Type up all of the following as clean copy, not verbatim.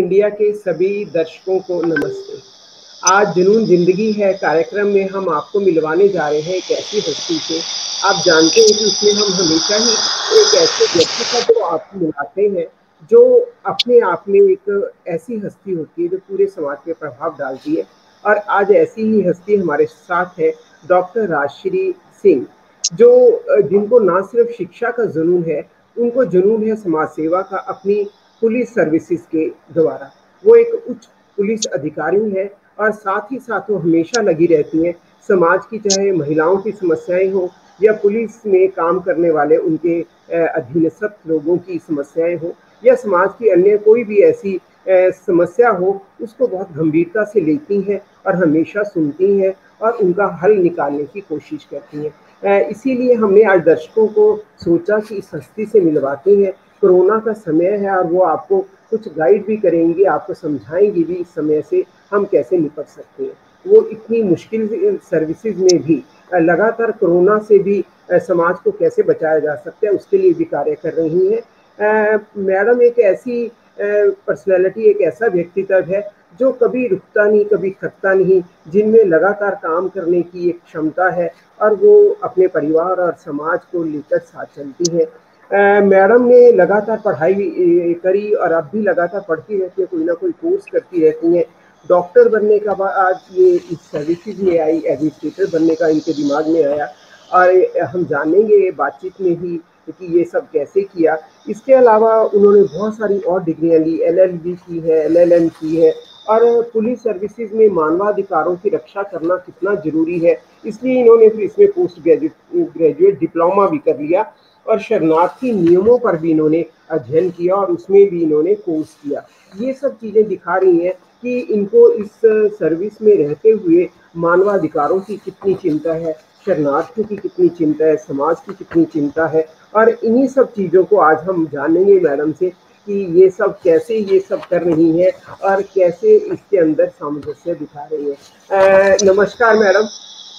India के सभी दर्शकों को नमस्ते। आज जुनून जिंदगी है कार्यक्रम में हम आपको मिलवाने जा रहे हैं एक ऐसी हस्ती से। आप जानते हैं कि उसमें हम हमेशा ही एक ऐसे व्यक्ति का जो आपको मिलाते हैं, जो अपने आप में एक ऐसी हस्ती होती है जो पूरे समाज पे प्रभाव डालती है। और आज ऐसी ही हस्ती हमारे साथ है डॉक्टर राजश्री सिंह, जो जिनको ना सिर्फ शिक्षा का जुनून है, उनको जुनून है समाज सेवा का अपनी पुलिस सर्विसेज के द्वारा। वो एक उच्च पुलिस अधिकारी है और साथ ही साथ वो हमेशा लगी रहती हैं समाज की, चाहे महिलाओं की समस्याएं हो या पुलिस में काम करने वाले उनके अधीनस्थ लोगों की समस्याएं हो या समाज की अन्य कोई भी ऐसी समस्या हो, उसको बहुत गंभीरता से लेती हैं और हमेशा सुनती हैं और उनका हल निकालने की कोशिश करती हैं। इसीलिए हमने आज दर्शकों को सोचा कि इस हस्ती से मिलवाते हैं। कोरोना का समय है और वो आपको कुछ गाइड भी करेंगे, आपको समझाएंगे भी इस समय से हम कैसे निपट सकते हैं। वो इतनी मुश्किल सर्विसेज में भी लगातार कोरोना से भी समाज को कैसे बचाया जा सकता है उसके लिए भी कार्य कर रही हैं। मैडम एक ऐसी पर्सनैलिटी, एक ऐसा व्यक्तित्व है जो कभी रुकता नहीं, कभी थकता नहीं, जिनमें लगातार काम करने की एक क्षमता है और वो अपने परिवार और समाज को लेकर साथ चलती है। मैडम ने लगातार पढ़ाई करी और अब भी लगातार पढ़ती रहती है, कोई ना कोई कोर्स करती रहती हैं। डॉक्टर बनने का बाद ये इस सर्विसेज में आई, एडमिनिस्ट्रेटर बनने का इनके दिमाग में आया और हम जानेंगे बातचीत में ही कि ये सब कैसे किया। इसके अलावा उन्होंने बहुत सारी और डिग्रियां ली, LLB की है, LLM की है और पुलिस सर्विसेज में मानवाधिकारों की रक्षा करना कितना जरूरी है, इसलिए इन्होंने फिर इसमें पोस्ट ग्रेजुएट डिप्लोमा भी कर लिया और शरणार्थी नियमों पर भी इन्होंने अध्ययन किया और उसमें भी इन्होंने कोर्स किया। ये सब चीज़ें दिखा रही हैं कि इनको इस सर्विस में रहते हुए मानवाधिकारों की कितनी चिंता है, शरणार्थियों की कितनी चिंता है, समाज की कितनी चिंता है। और इन्हीं सब चीज़ों को आज हम जानेंगे मैडम से कि ये सब कैसे ये सब कर रही हैं और कैसे इसके अंदर सामंजस्य दिखा रही है। नमस्कार मैडम,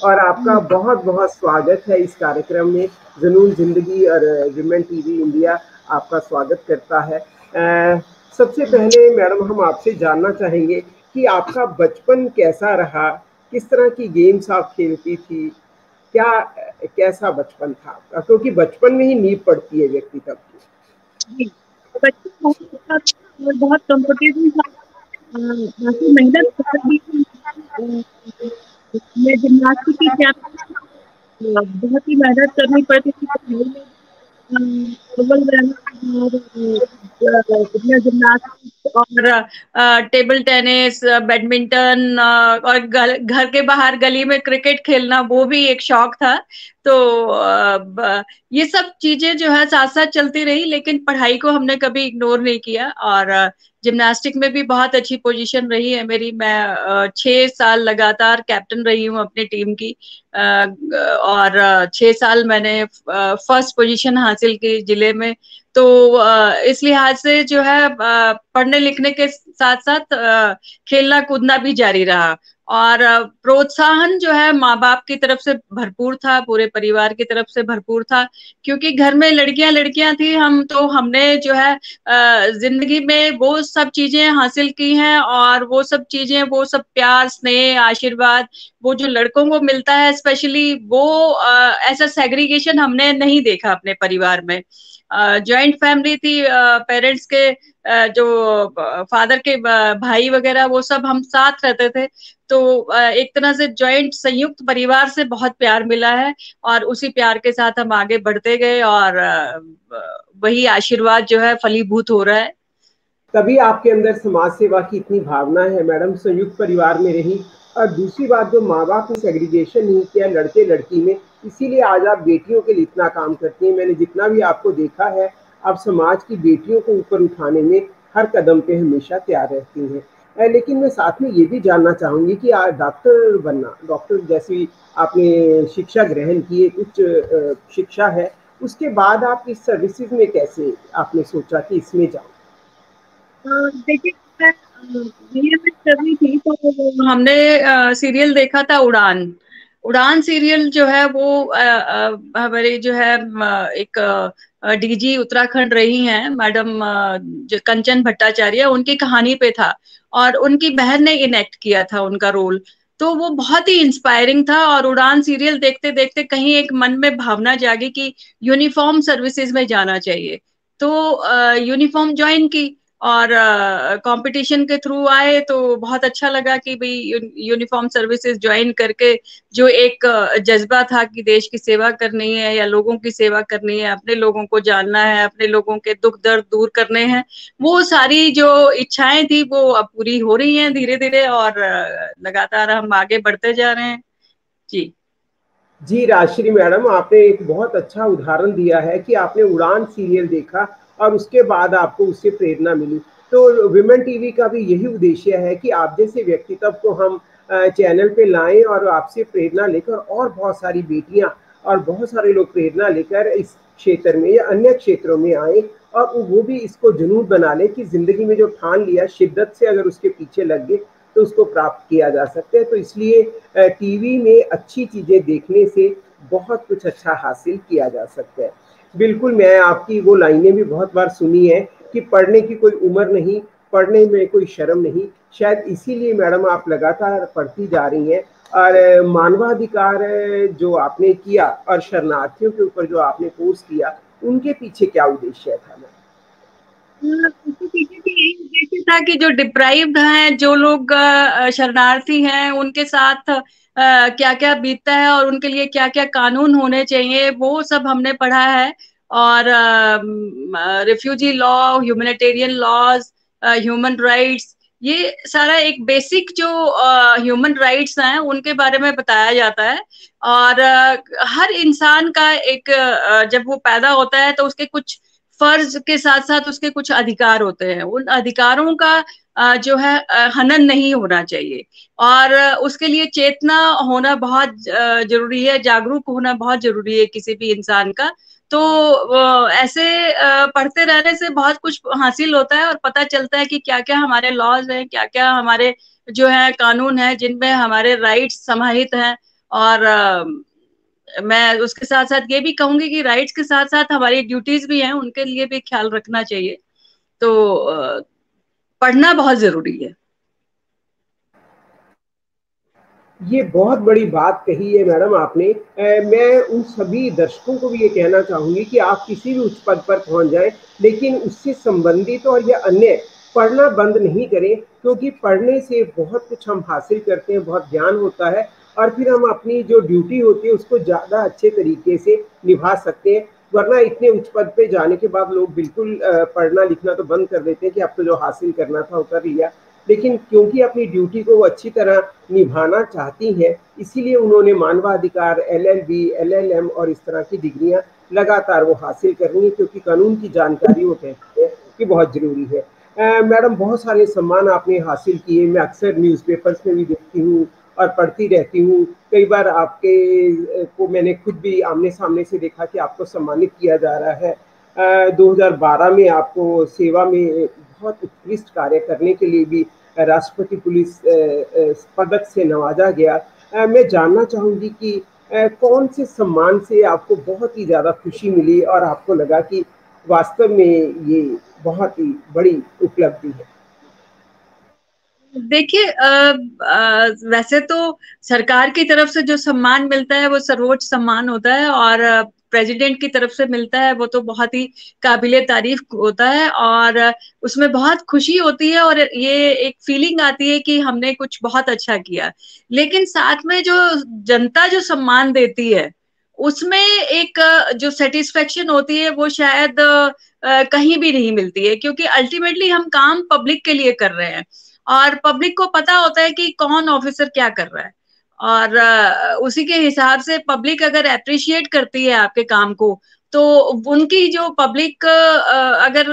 और आपका बहुत बहुत स्वागत है इस कार्यक्रम में। जुनून जिंदगी और विमेन टीवी इंडिया आपका स्वागत करता है। सबसे पहले मैडम हम आपसे जानना चाहेंगे कि आपका बचपन कैसा रहा, किस तरह की गेम्स आप खेलती थी, क्या कैसा बचपन था आपका, क्योंकि बचपन में ही नींव पड़ती है व्यक्तित्व की। बचपन बहुत अच्छा था और बहुत कंफर्टेबल था। बाकी मेहनत बहुत भी थी। मैं जिम्नास्टिक की बहुत ही मेहनत करनी पड़ती थी पढ़ाई में। अव्वल रहना और अपना जिम्नास्टिक और टेबल टेनिस, बैडमिंटन और घर के बाहर गली में क्रिकेट खेलना, वो भी एक शौक था। तो ये सब चीजें जो है साथ साथ चलती रही, लेकिन पढ़ाई को हमने कभी इग्नोर नहीं किया। और जिम्नास्टिक में भी बहुत अच्छी पोजीशन रही है मेरी। मैं 6 साल लगातार कैप्टन रही हूँ अपनी टीम की। और 6 साल मैंने फर्स्ट पोजीशन हासिल की जिले में। तो इस लिहाज से जो है पढ़ने लिखने के साथ साथ खेलना कूदना भी जारी रहा। और प्रोत्साहन जो है माँ बाप की तरफ से भरपूर था, पूरे परिवार की तरफ से भरपूर था, क्योंकि घर में लड़कियां लड़कियां थी हम, तो हमने जो है जिंदगी में वो सब चीजें हासिल की हैं। और वो सब चीजें, वो सब प्यार, स्नेह, आशीर्वाद, वो जो लड़कों को मिलता है स्पेशली, वो ऐसा सेग्रीगेशन हमने नहीं देखा अपने परिवार में। जॉइंट फैमिली थी। पेरेंट्स के जो फादर के भाई वगैरह, वो सब हम साथ रहते थे। तो एक तरह से जॉइंट संयुक्त परिवार से बहुत प्यार मिला है और उसी प्यार के साथ हम आगे बढ़ते गए और वही आशीर्वाद जो है फलीभूत हो रहा है। तभी आपके अंदर समाज सेवा की इतनी भावना है मैडम, संयुक्त परिवार में रही। और दूसरी बात, जो माँ बाप ने सेग्रीगेशन नहीं किया लड़के लड़की में, इसीलिए आज आप बेटियों के लिए इतना काम करती हैं। मैंने जितना भी आपको देखा है, आप समाज की बेटियों को ऊपर उठाने में हर कदम पे हमेशा तैयार रहती हैं। लेकिन मैं साथ में ये भी जानना चाहूँगी कि डॉक्टर बनना, डॉक्टर जैसी आपने शिक्षा ग्रहण की, एक उच्च शिक्षा है, उसके बाद आप इस सर्विसेज में कैसे आपने सोचा कि इसमें जाऊँ? देखिए, मैं बीएमएस कर रही थी तो हमने सीरियल देखा था उड़ान। उड़ान सीरियल जो है वो हमारे जो है एक डीजी उत्तराखंड रही हैं मैडम जो कंचन भट्टाचार्य, उनकी कहानी पे था और उनकी बहन ने इनेक्ट किया था उनका रोल। तो वो बहुत ही इंस्पायरिंग था और उड़ान सीरियल देखते देखते कहीं एक मन में भावना जागी कि यूनिफॉर्म सर्विसेज में जाना चाहिए। तो यूनिफॉर्म ज्वाइन की और कंपटीशन के थ्रू आए तो बहुत अच्छा लगा कि भाई यूनिफॉर्म सर्विसेज ज्वाइन करके जो एक जज्बा था कि देश की सेवा करनी है या लोगों की सेवा करनी है, अपने लोगों को जानना है, अपने लोगों के दुख दर्द दूर करने हैं, वो सारी जो इच्छाएं थी वो अब पूरी हो रही हैं धीरे धीरे और लगातार हम आगे बढ़ते जा रहे हैं। जी जी राजश्री मैडम, आपने एक बहुत अच्छा उदाहरण दिया है कि आपने उड़ान सीरियल देखा और उसके बाद आपको उससे प्रेरणा मिली। तो विमेन टीवी का भी यही उद्देश्य है कि आप जैसे व्यक्तित्व को हम चैनल पे लाएं और आपसे प्रेरणा लेकर और बहुत सारी बेटियां और बहुत सारे लोग प्रेरणा लेकर इस क्षेत्र में या अन्य क्षेत्रों में आए और वो भी इसको जुनून बना लें कि जिंदगी में जो ठान लिया शिद्दत से अगर उसके पीछे लग गए तो उसको प्राप्त किया जा सकता है। तो इसलिए टीवी में अच्छी चीजें देखने से बहुत कुछ अच्छा हासिल किया जा सकता है। बिल्कुल, मैं आपकी वो लाइनें भी बहुत बार सुनी है कि पढ़ने की कोई उम्र नहीं, पढ़ने में कोई शर्म नहीं। शायद इसीलिए मैडम आप लगातार पढ़ती जा रही हैं। और मानवाधिकार जो आपने किया और शरणार्थियों के ऊपर जो आपने कोर्स किया, उनके पीछे क्या उद्देश्य था मैम? उसके पीछे भी यही उद्देश्य था कि जो डिप्राइव्ड हैं, जो लोग शरणार्थी हैं, उनके साथ क्या क्या बीतता है और उनके लिए क्या क्या कानून होने चाहिए वो सब हमने पढ़ा है। और refugee law, humanitarian laws, human rights, ये सारा एक बेसिक जो ह्यूमन राइट्स हैं उनके बारे में बताया जाता है। और हर इंसान का एक जब वो पैदा होता है तो उसके कुछ फर्ज के साथ साथ उसके कुछ अधिकार होते हैं। उन अधिकारों का जो है हनन नहीं होना चाहिए और उसके लिए चेतना होना बहुत जरूरी है, जागरूक होना बहुत जरूरी है किसी भी इंसान का। तो ऐसे पढ़ते रहने से बहुत कुछ हासिल होता है और पता चलता है कि क्या क्या हमारे लॉज हैं, क्या क्या हमारे जो है कानून हैं जिनमें हमारे राइट्स समाहित हैं। और मैं उसके साथ साथ ये भी कहूंगी कि राइट्स के साथ साथ हमारी ड्यूटीज भी हैं, उनके लिए भी ख्याल रखना चाहिए। तो पढ़ना बहुत जरूरी है। ये बहुत बड़ी बात कही है मैडम आपने। मैं उन सभी दर्शकों को भी ये कहना चाहूंगी कि आप किसी भी उच्च पद पर पहुंच जाएं, लेकिन उससे संबंधित और या अन्य पढ़ना बंद नहीं करें, क्योंकि पढ़ने से बहुत कुछ हम हासिल करते हैं, बहुत ज्ञान होता है और फिर हम अपनी जो ड्यूटी होती है उसको ज़्यादा अच्छे तरीके से निभा सकते हैं। वरना इतने उच्च पद पे जाने के बाद लोग बिल्कुल पढ़ना लिखना तो बंद कर देते हैं कि अब तो जो हासिल करना था वो कर लिया। लेकिन क्योंकि अपनी ड्यूटी को वो अच्छी तरह निभाना चाहती हैं, इसीलिए उन्होंने मानवाधिकार, LLB, LLM और इस तरह की डिग्रियां लगातार वो हासिल कर रही हैं, क्योंकि कानून की जानकारी वो कहते हैं कि बहुत जरूरी है। मैडम, बहुत सारे सम्मान आपने हासिल किए। मैं अक्सर न्यूज़पेपर्स में भी देखती हूँ और पढ़ती रहती हूँ। कई बार आपके को मैंने खुद भी आमने सामने से देखा कि आपको सम्मानित किया जा रहा है। 2012 में आपको सेवा में बहुत उत्कृष्ट कार्य करने के लिए भी राष्ट्रपति पुलिस पदक से नवाजा गया। मैं जानना चाहूंगी कि कौन से सम्मान से आपको बहुत ही ज़्यादा खुशी मिली और आपको लगा कि वास्तव में ये बहुत ही बड़ी उपलब्धि है? देखिए वैसे तो सरकार की तरफ से जो सम्मान मिलता है वो सर्वोच्च सम्मान होता है और प्रेसिडेंट की तरफ से मिलता है वो तो बहुत ही काबिले तारीफ होता है और उसमें बहुत खुशी होती है और ये एक फीलिंग आती है कि हमने कुछ बहुत अच्छा किया। लेकिन साथ में जो जनता जो सम्मान देती है उसमें एक जो सेटिस्फेक्शन होती है वो शायद कहीं भी नहीं मिलती है, क्योंकि अल्टीमेटली हम काम पब्लिक के लिए कर रहे हैं और पब्लिक को पता होता है कि कौन ऑफिसर क्या कर रहा है। और उसी के हिसाब से पब्लिक अगर अप्रिशिएट करती है आपके काम को तो उनकी जो पब्लिक अगर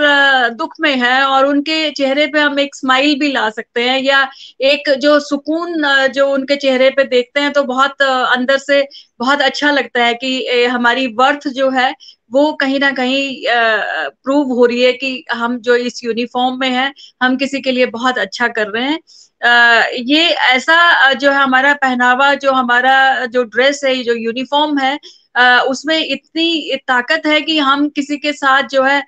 दुख में है और उनके चेहरे पे हम एक स्माइल भी ला सकते हैं या एक जो सुकून जो उनके चेहरे पे देखते हैं तो बहुत अंदर से बहुत अच्छा लगता है कि हमारी वर्थ जो है वो कहीं ना कहीं प्रूव हो रही है कि हम जो इस यूनिफॉर्म में हैं हम किसी के लिए बहुत अच्छा कर रहे हैं। ये ऐसा जो है हमारा पहनावा, जो हमारा जो ड्रेस है, जो यूनिफॉर्म है, उसमें इतनी ताकत है कि हम किसी के साथ जो है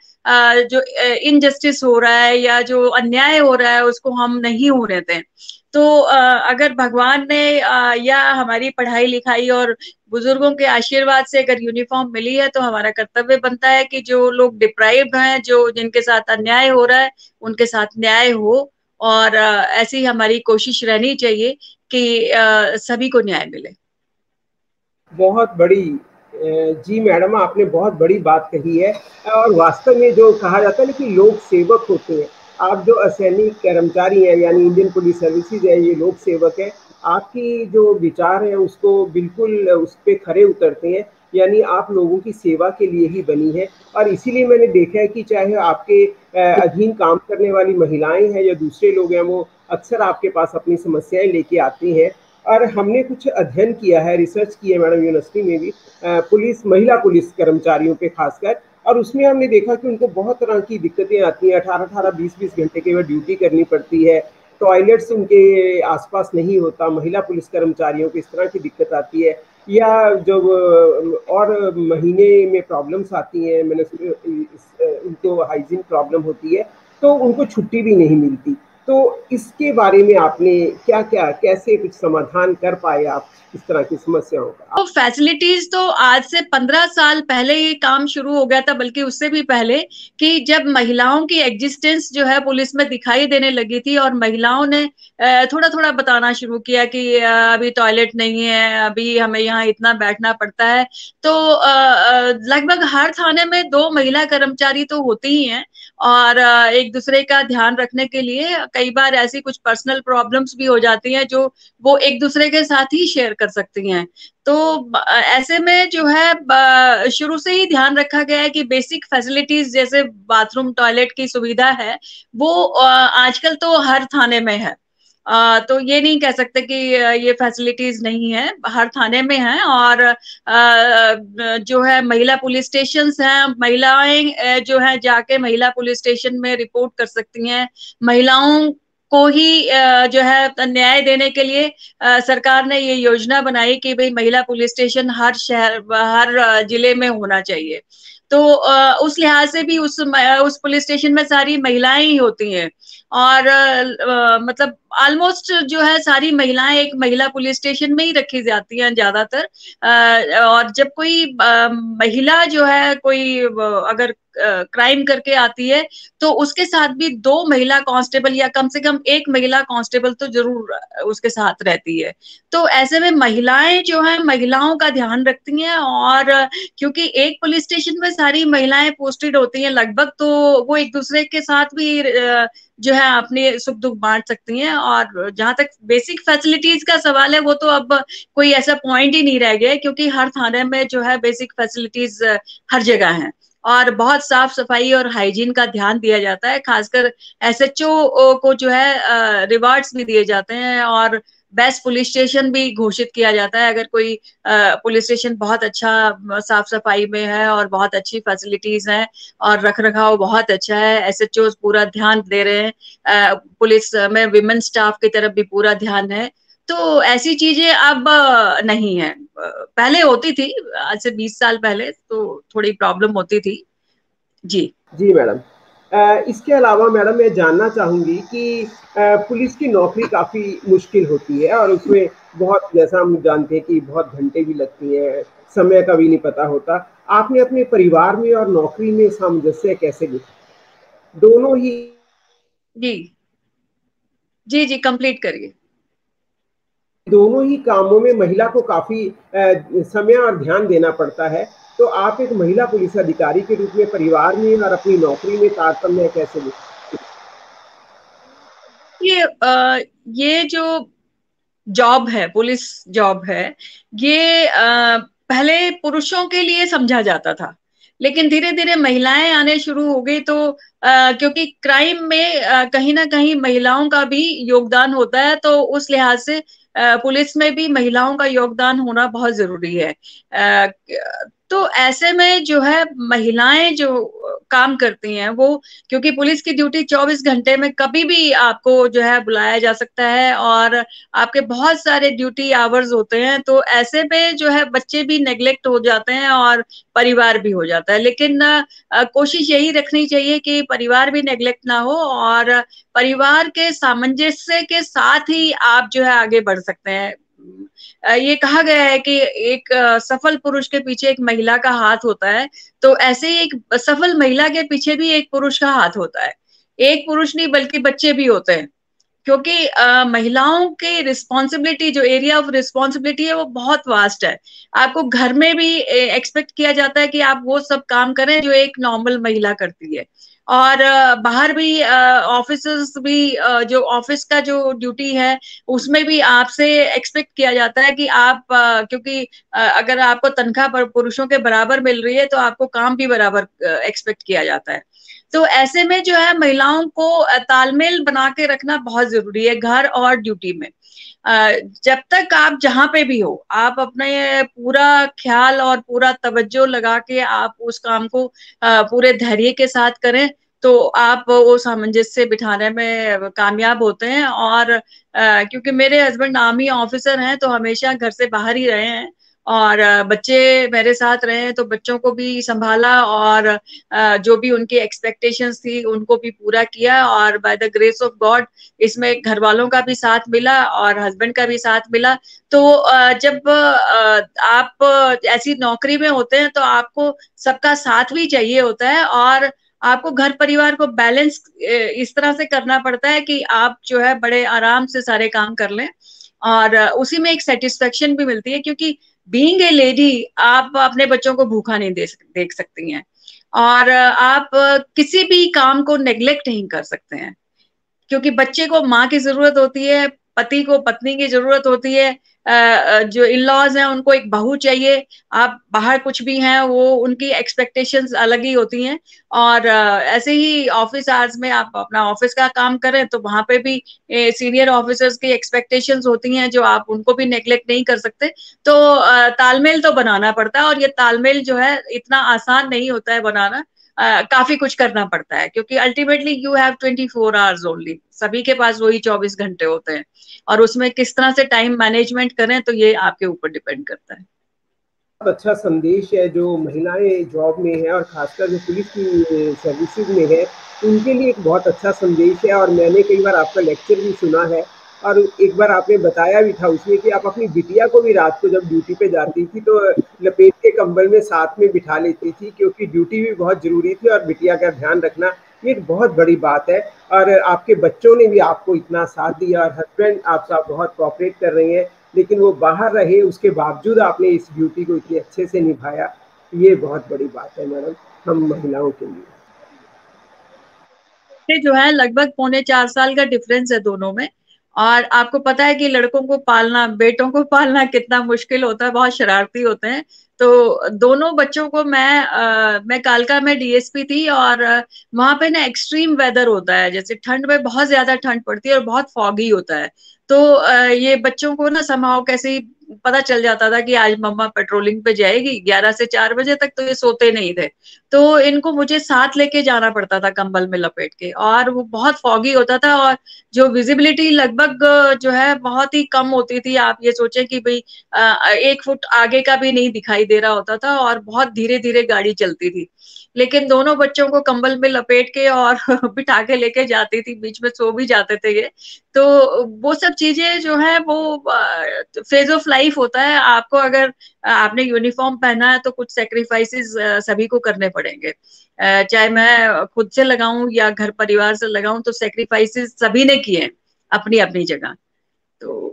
जो इनजस्टिस हो रहा है या जो अन्याय हो रहा है उसको हम नहीं होने दें। तो अगर भगवान ने या हमारी पढ़ाई लिखाई और बुजुर्गों के आशीर्वाद से अगर यूनिफॉर्म मिली है तो हमारा कर्तव्य बनता है कि जो लोग डिप्राइव्ड हैं, जो जिनके साथ अन्याय हो रहा है, उनके साथ न्याय हो। और ऐसी हमारी कोशिश रहनी चाहिए कि सभी को न्याय मिले। बहुत बड़ी जी मैडम, आपने बहुत बड़ी बात कही है। और वास्तव में जो कहा जाता है ना कि लोक सेवक होते हैं, आप जो असैनिक कर्मचारी हैं यानी इंडियन पुलिस सर्विसेज है, ये लोक सेवक है। आपकी जो विचार है उसको बिल्कुल उस पर खरे उतरते हैं, यानी आप लोगों की सेवा के लिए ही बनी है। और इसीलिए मैंने देखा है कि चाहे आपके अधीन काम करने वाली महिलाएं हैं या दूसरे लोग हैं, वो अक्सर आपके पास अपनी समस्याएं लेके आती हैं। और हमने कुछ अध्ययन किया है, रिसर्च की है मैडम यूनिवर्सिटी में भी, पुलिस महिला पुलिस कर्मचारियों पे खासकर। और उसमें हमने देखा कि उनको बहुत तरह की दिक्कतें आती हैं। 18-18, 20-20 घंटे की वह ड्यूटी करनी पड़ती है, टॉयलेट्स उनके आसपास नहीं होता, महिला पुलिस कर्मचारियों को इस तरह की दिक्कत आती है। या जब और महीने में प्रॉब्लम्स आती हैं, मैंने उनको हाइजीन प्रॉब्लम होती है, तो उनको छुट्टी भी नहीं मिलती। तो इसके बारे में आपने क्या क्या कैसे कुछ समाधान कर पाए आप इस तरह की समस्याओं का? तो फैसिलिटीज तो आज से 15 साल पहले ये काम शुरू हो गया था, बल्कि उससे भी पहले, कि जब महिलाओं की एग्जिस्टेंस जो है पुलिस में दिखाई देने लगी थी और महिलाओं ने थोड़ा थोड़ा बताना शुरू किया कि अभी टॉयलेट नहीं है, अभी हमें यहाँ इतना बैठना पड़ता है। तो लगभग हर थाने में 2 महिला कर्मचारी तो होती ही हैं। और एक दूसरे का ध्यान रखने के लिए कई बार ऐसी कुछ पर्सनल प्रॉब्लम्स भी हो जाती हैं जो वो एक दूसरे के साथ ही शेयर कर सकती हैं। तो ऐसे में जो है शुरू से ही ध्यान रखा गया है कि बेसिक फैसिलिटीज जैसे बाथरूम टॉयलेट की सुविधा है, वो आजकल तो हर थाने में है। तो ये नहीं कह सकते कि ये फैसिलिटीज नहीं है, हर थाने में है। और जो है महिला पुलिस स्टेशन हैं, महिलाएं जो है जाके महिला पुलिस स्टेशन में रिपोर्ट कर सकती हैं। महिलाओं को ही जो है न्याय देने के लिए सरकार ने ये योजना बनाई कि भाई महिला पुलिस स्टेशन हर शहर, हर जिले में होना चाहिए। तो उस लिहाज से भी उस पुलिस स्टेशन में सारी महिलाएं ही होती हैं। और मतलब ऑलमोस्ट जो है सारी महिलाएं एक महिला पुलिस स्टेशन में ही रखी जाती हैं ज्यादातर। और जब कोई महिला जो है कोई अगर क्राइम करके आती है तो उसके साथ भी 2 महिला कांस्टेबल या कम से कम 1 महिला कांस्टेबल तो जरूर उसके साथ रहती है। तो ऐसे में महिलाएं जो है महिलाओं का ध्यान रखती हैं। और क्योंकि एक पुलिस स्टेशन में सारी महिलाएं पोस्टेड होती हैं लगभग, तो वो एक दूसरे के साथ भी जो है अपने सुख दुख बांट सकती हैं। और जहां तक बेसिक फैसिलिटीज का सवाल है, वो तो अब कोई ऐसा पॉइंट ही नहीं रह गया, क्योंकि हर थाने में जो है बेसिक फैसिलिटीज हर जगह है। और बहुत साफ सफाई और हाइजीन का ध्यान दिया जाता है। खासकर एसएचओ को जो है रिवार्ड्स भी दिए जाते हैं और बेस्ट पुलिस स्टेशन भी घोषित किया जाता है अगर कोई पुलिस स्टेशन बहुत अच्छा साफ सफाई में है और बहुत अच्छी फैसिलिटीज हैं और रख रखाव बहुत अच्छा है, एसएचओ पूरा ध्यान दे रहे हैं, पुलिस में विमेन स्टाफ की तरफ भी पूरा ध्यान है। तो ऐसी चीजें अब नहीं है। पहले होती थी, आज से 20 साल पहले तो थोड़ी प्रॉब्लम होती थी। जी जी मैडम। इसके अलावा मैडम मैं जानना चाहूंगी कि पुलिस की नौकरी काफ़ी मुश्किल होती है और उसमें बहुत, जैसा हम जानते हैं कि बहुत घंटे भी लगती हैं, समय का भी नहीं पता होता। आपने अपने परिवार में और नौकरी में सामंजस्य कैसे लिखा? दोनों ही जी जी जी कंप्लीट करिए। दोनों ही कामों में महिला को काफ़ी समय और ध्यान देना पड़ता है। तो आप एक महिला पुलिस अधिकारी के रूप में परिवार में और अपनी नौकरी में तारतम्य कैसे लिखते? ये जो जॉब है, पुलिस जॉब है, ये पहले पुरुषों के लिए समझा जाता था, लेकिन धीरे धीरे महिलाएं आने शुरू हो गई। तो क्योंकि क्राइम में कहीं ना कहीं महिलाओं का भी योगदान होता है, तो उस लिहाज से पुलिस में भी महिलाओं का योगदान होना बहुत जरूरी है। तो ऐसे में जो है महिलाएं जो काम करती हैं वो, क्योंकि पुलिस की ड्यूटी 24 घंटे में कभी भी आपको जो है बुलाया जा सकता है और आपके बहुत सारे ड्यूटी आवर्स होते हैं, तो ऐसे में जो है बच्चे भी नेग्लेक्ट हो जाते हैं और परिवार भी हो जाता है। लेकिन कोशिश यही रखनी चाहिए कि परिवार भी नेग्लेक्ट ना हो और परिवार के सामंजस्य के साथ ही आप जो है आगे बढ़ सकते हैं। ये कहा गया है कि एक सफल पुरुष के पीछे एक महिला का हाथ होता है, तो ऐसे ही एक सफल महिला के पीछे भी एक पुरुष का हाथ होता है। एक पुरुष नहीं बल्कि बच्चे भी होते हैं, क्योंकि महिलाओं की रिस्पॉन्सिबिलिटी, जो एरिया ऑफ रिस्पॉन्सिबिलिटी है वो बहुत वास्ट है। आपको घर में भी एक्सपेक्ट किया जाता है कि आप वो सब काम करें जो एक नॉर्मल महिला करती है, और बाहर भी ऑफिसर्स भी जो ऑफिस का जो ड्यूटी है उसमें भी आपसे एक्सपेक्ट किया जाता है कि आप क्योंकि अगर आपको तनख्वाह पर पुरुषों के बराबर मिल रही है तो आपको काम भी बराबर एक्सपेक्ट किया जाता है। तो ऐसे में जो है महिलाओं को तालमेल बना के रखना बहुत जरूरी है घर और ड्यूटी में। जब तक आप जहां पे भी हो, आप अपने पूरा ख्याल और पूरा तवज्जो लगा के आप उस काम को पूरे धैर्य के साथ करें, तो आप वो सामंजस्य बिठाने में कामयाब होते हैं। और क्योंकि मेरे हस्बैंड आर्मी ऑफिसर हैं तो हमेशा घर से बाहर ही रहे हैं, और बच्चे मेरे साथ रहे हैं तो बच्चों को भी संभाला और जो भी उनकी एक्सपेक्टेशंस थी उनको भी पूरा किया, और by the grace of God इसमें घर वालों का भी साथ मिला और हस्बैंड का भी साथ मिला। तो जब आप ऐसी नौकरी में होते हैं तो आपको सबका साथ भी चाहिए होता है, और आपको घर परिवार को बैलेंस इस तरह से करना पड़ता है कि आप जो है बड़े आराम से सारे काम कर लें, और उसी में एक सेटिस्फेक्शन भी मिलती है, क्योंकि बीइंग ए लेडी आप अपने बच्चों को भूखा नहीं देख सकती हैं, और आप किसी भी काम को नेग्लेक्ट नहीं कर सकते हैं, क्योंकि बच्चे को माँ की जरूरत होती है, पति को पत्नी की जरूरत होती है, जो इन लॉज हैं उनको एक बहू चाहिए। आप बाहर कुछ भी हैं वो उनकी एक्सपेक्टेशंस अलग ही होती हैं, और ऐसे ही ऑफिस आवर्स में आप अपना ऑफिस का काम करें तो वहां पे भी सीनियर ऑफिसर्स की एक्सपेक्टेशंस होती हैं जो आप उनको भी नेग्लेक्ट नहीं कर सकते। तो तालमेल तो बनाना पड़ता है, और ये तालमेल जो है इतना आसान नहीं होता है बनाना। काफी कुछ करना पड़ता है, क्योंकि ultimately you have 24 hours only, सभी के पास वही 24 घंटे होते हैं, और उसमें किस तरह से टाइम मैनेजमेंट करें तो ये आपके ऊपर डिपेंड करता है। बहुत अच्छा संदेश है जो महिलाएं जॉब में है और खासकर जो पुलिस की सर्विसेज में है उनके लिए एक बहुत अच्छा संदेश है। और मैंने कई बार आपका लेक्चर भी सुना है, और एक बार आपने बताया भी था उसमें कि आप अपनी बिटिया को भी रात को जब ड्यूटी पे जाती थी तो लपेट के कंबल में साथ में बिठा लेती थी, क्योंकि ड्यूटी भी बहुत जरूरी थी और बिटिया का ध्यान रखना ये एक बहुत बड़ी बात है। और आपके बच्चों ने भी आपको इतना साथ दिया और हस्बैंड आपसे बहुत कोऑपरेट कर रही हैं, लेकिन वो बाहर रहे उसके बावजूद आपने इस ड्यूटी को इतने अच्छे से निभाया, ये बहुत बड़ी बात है मैडम हम महिलाओं के लिए। जो है लगभग 3.25 साल का डिफरेंस है दोनों में, और आपको पता है कि लड़कों को पालना, बेटों को पालना कितना मुश्किल होता है, बहुत शरारती होते हैं। तो दोनों बच्चों को मैं कालका में डीएसपी थी, और वहां पे ना एक्सट्रीम वेदर होता है, जैसे ठंड में बहुत ज्यादा ठंड पड़ती है और बहुत फॉगी होता है। तो ये बच्चों को ना समहाउ कैसे ही पता चल जाता था कि आज मम्मा पेट्रोलिंग पे जाएगी 11 से 4 बजे तक, तो ये सोते नहीं थे। तो इनको मुझे साथ लेके जाना पड़ता था कंबल में लपेट के, और वो बहुत फॉगी होता था, और जो विजिबिलिटी लगभग जो है बहुत ही कम होती थी। आप ये सोचें कि भाई 1 फुट आगे का भी नहीं दिखाई दे रहा होता था, और बहुत धीरे धीरे गाड़ी चलती थी। लेकिन दोनों बच्चों को कंबल में लपेट के और बिठा के लेके जाती थी, बीच में सो भी जाते थे ये। तो वो सब चीजें जो है वो फेज ऑफ लाइफ होता है। आपको अगर आपने यूनिफॉर्म पहना है तो कुछ सेक्रीफाइसेस सभी को करने पड़ेंगे, चाहे मैं खुद से लगाऊं या घर परिवार से लगाऊं, तो सेक्रीफाइसेस सभी ने किए अपनी अपनी जगह। तो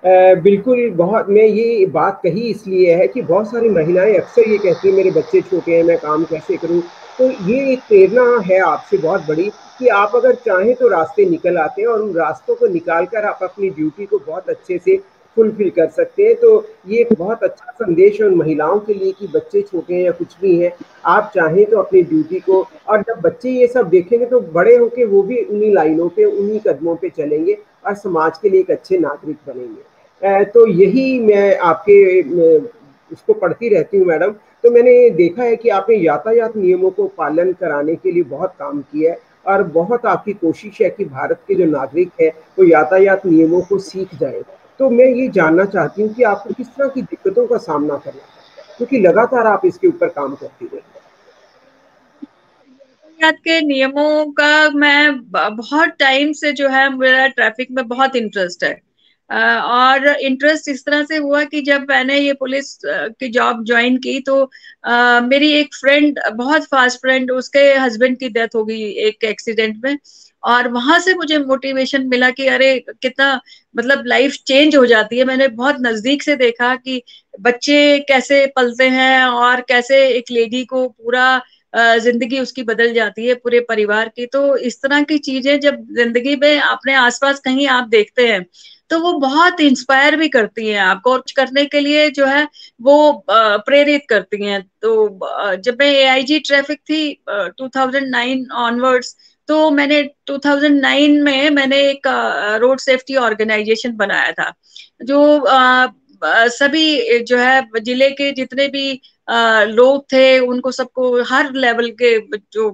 बिल्कुल, बहुत मैं ये बात कही इसलिए है कि बहुत सारी महिलाएं अक्सर ये कहती हैं मेरे बच्चे छोटे हैं मैं काम कैसे करूं। तो ये एक प्रेरणा है आपसे बहुत बड़ी कि आप अगर चाहें तो रास्ते निकल आते हैं और उन रास्तों को निकाल कर आप अपनी ड्यूटी को बहुत अच्छे से फुलफिल कर सकते हैं। तो ये एक बहुत अच्छा संदेश है उन महिलाओं के लिए कि बच्चे छोटे हैं या कुछ भी हैं, आप चाहें तो अपनी ड्यूटी को, और जब बच्चे ये सब देखेंगे तो बड़े होके वो भी उन्हीं लाइनों पे उन्हीं कदमों पे चलेंगे और समाज के लिए एक अच्छे नागरिक बनेंगे। तो यही मैं आपके उसको पढ़ती रहती हूँ मैडम। तो मैंने देखा है कि आपने यातायात नियमों को पालन कराने के लिए बहुत काम किया है और बहुत आपकी कोशिश है कि भारत के जो नागरिक है वो यातायात नियमों को सीख जाए। तो मैं ये जानना चाहती हूँ कि आपको किस तरह की दिक्कतों का सामना करना पड़ा, क्योंकि लगातार आप इसके ऊपर काम करती रही। यातायात के नियमों का मैं बहुत टाइम से जो है मेरा ट्रैफिक में बहुत इंटरेस्ट है। और इंटरेस्ट इस तरह से हुआ कि जब मैंने ये पुलिस की जॉब ज्वाइन की तो मेरी एक फ्रेंड, बहुत फास्ट फ्रेंड, उसके हस्बैंड की डेथ हो गई एक एक्सीडेंट में। और वहां से मुझे मोटिवेशन मिला कि अरे कितना मतलब लाइफ चेंज हो जाती है। मैंने बहुत नजदीक से देखा कि बच्चे कैसे पलते हैं और कैसे एक लेडी को पूरा जिंदगी उसकी बदल जाती है, पूरे परिवार की। तो इस तरह की चीजें जब जिंदगी में अपने आसपास कहीं आप देखते हैं तो वो बहुत इंस्पायर भी करती हैं आपको, और कुछ करने के लिए जो है वो प्रेरित करती हैं। तो जब मैं एआईजी ट्रैफिक थी 2009 ऑनवर्ड्स, तो मैंने 2009 में मैंने एक रोड सेफ्टी ऑर्गेनाइजेशन बनाया था, जो सभी जो है जिले के जितने भी लोग थे उनको सबको हर लेवल के जो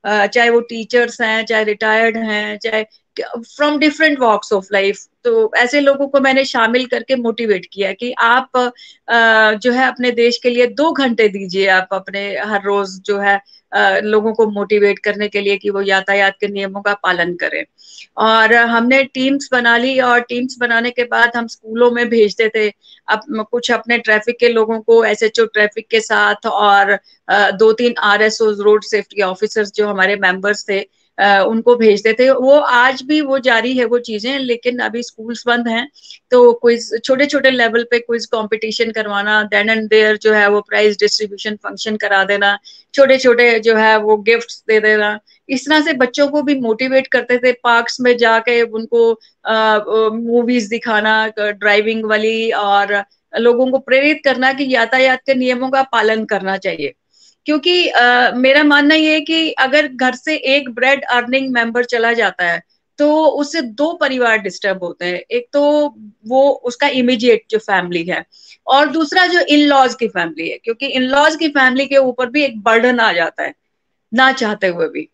चाहे वो टीचर्स हैं, चाहे रिटायर्ड हैं, चाहे from different walks of life, तो ऐसे लोगों को मैंने शामिल करके मोटिवेट किया कि आप जो है अपने देश के लिए 2 घंटे दीजिए, आप अपने हर रोज जो है लोगों को मोटिवेट करने के लिए कि वो यातायात के नियमों का पालन करें। और हमने टीम्स बना ली, और टीम्स बनाने के बाद हम स्कूलों में भेजते थे कुछ अपने ट्रैफिक के लोगों को, एसएचओ ट्रैफिक के साथ, और 2-3 आरएसओ रोड सेफ्टी ऑफिसर्स जो हमारे मेंबर्स थे उनको भेजते थे। वो आज भी वो जारी है वो चीजें, लेकिन अभी स्कूल्स बंद हैं। तो क्विज, छोटे छोटे लेवल पे क्विज कंपटीशन करवाना, देन एंड देयर जो है वो प्राइज डिस्ट्रीब्यूशन फंक्शन करा देना, छोटे छोटे जो है वो गिफ्ट्स दे देना, इस तरह से बच्चों को भी मोटिवेट करते थे। पार्क्स में जाके उनको मूवीज दिखाना ड्राइविंग वाली, और लोगों को प्रेरित करना कि यातायात के नियमों का पालन करना चाहिए। क्योंकि मेरा मानना ये है कि अगर घर से एक ब्रेड अर्निंग मेंबर चला जाता है तो उससे 2 परिवार डिस्टर्ब होते हैं। एक तो वो उसका इमीडिएट जो फैमिली है, और दूसरा जो इन लॉज की फैमिली है, क्योंकि इन लॉज की फैमिली के ऊपर भी एक बर्डन आ जाता है ना चाहते हुए भी।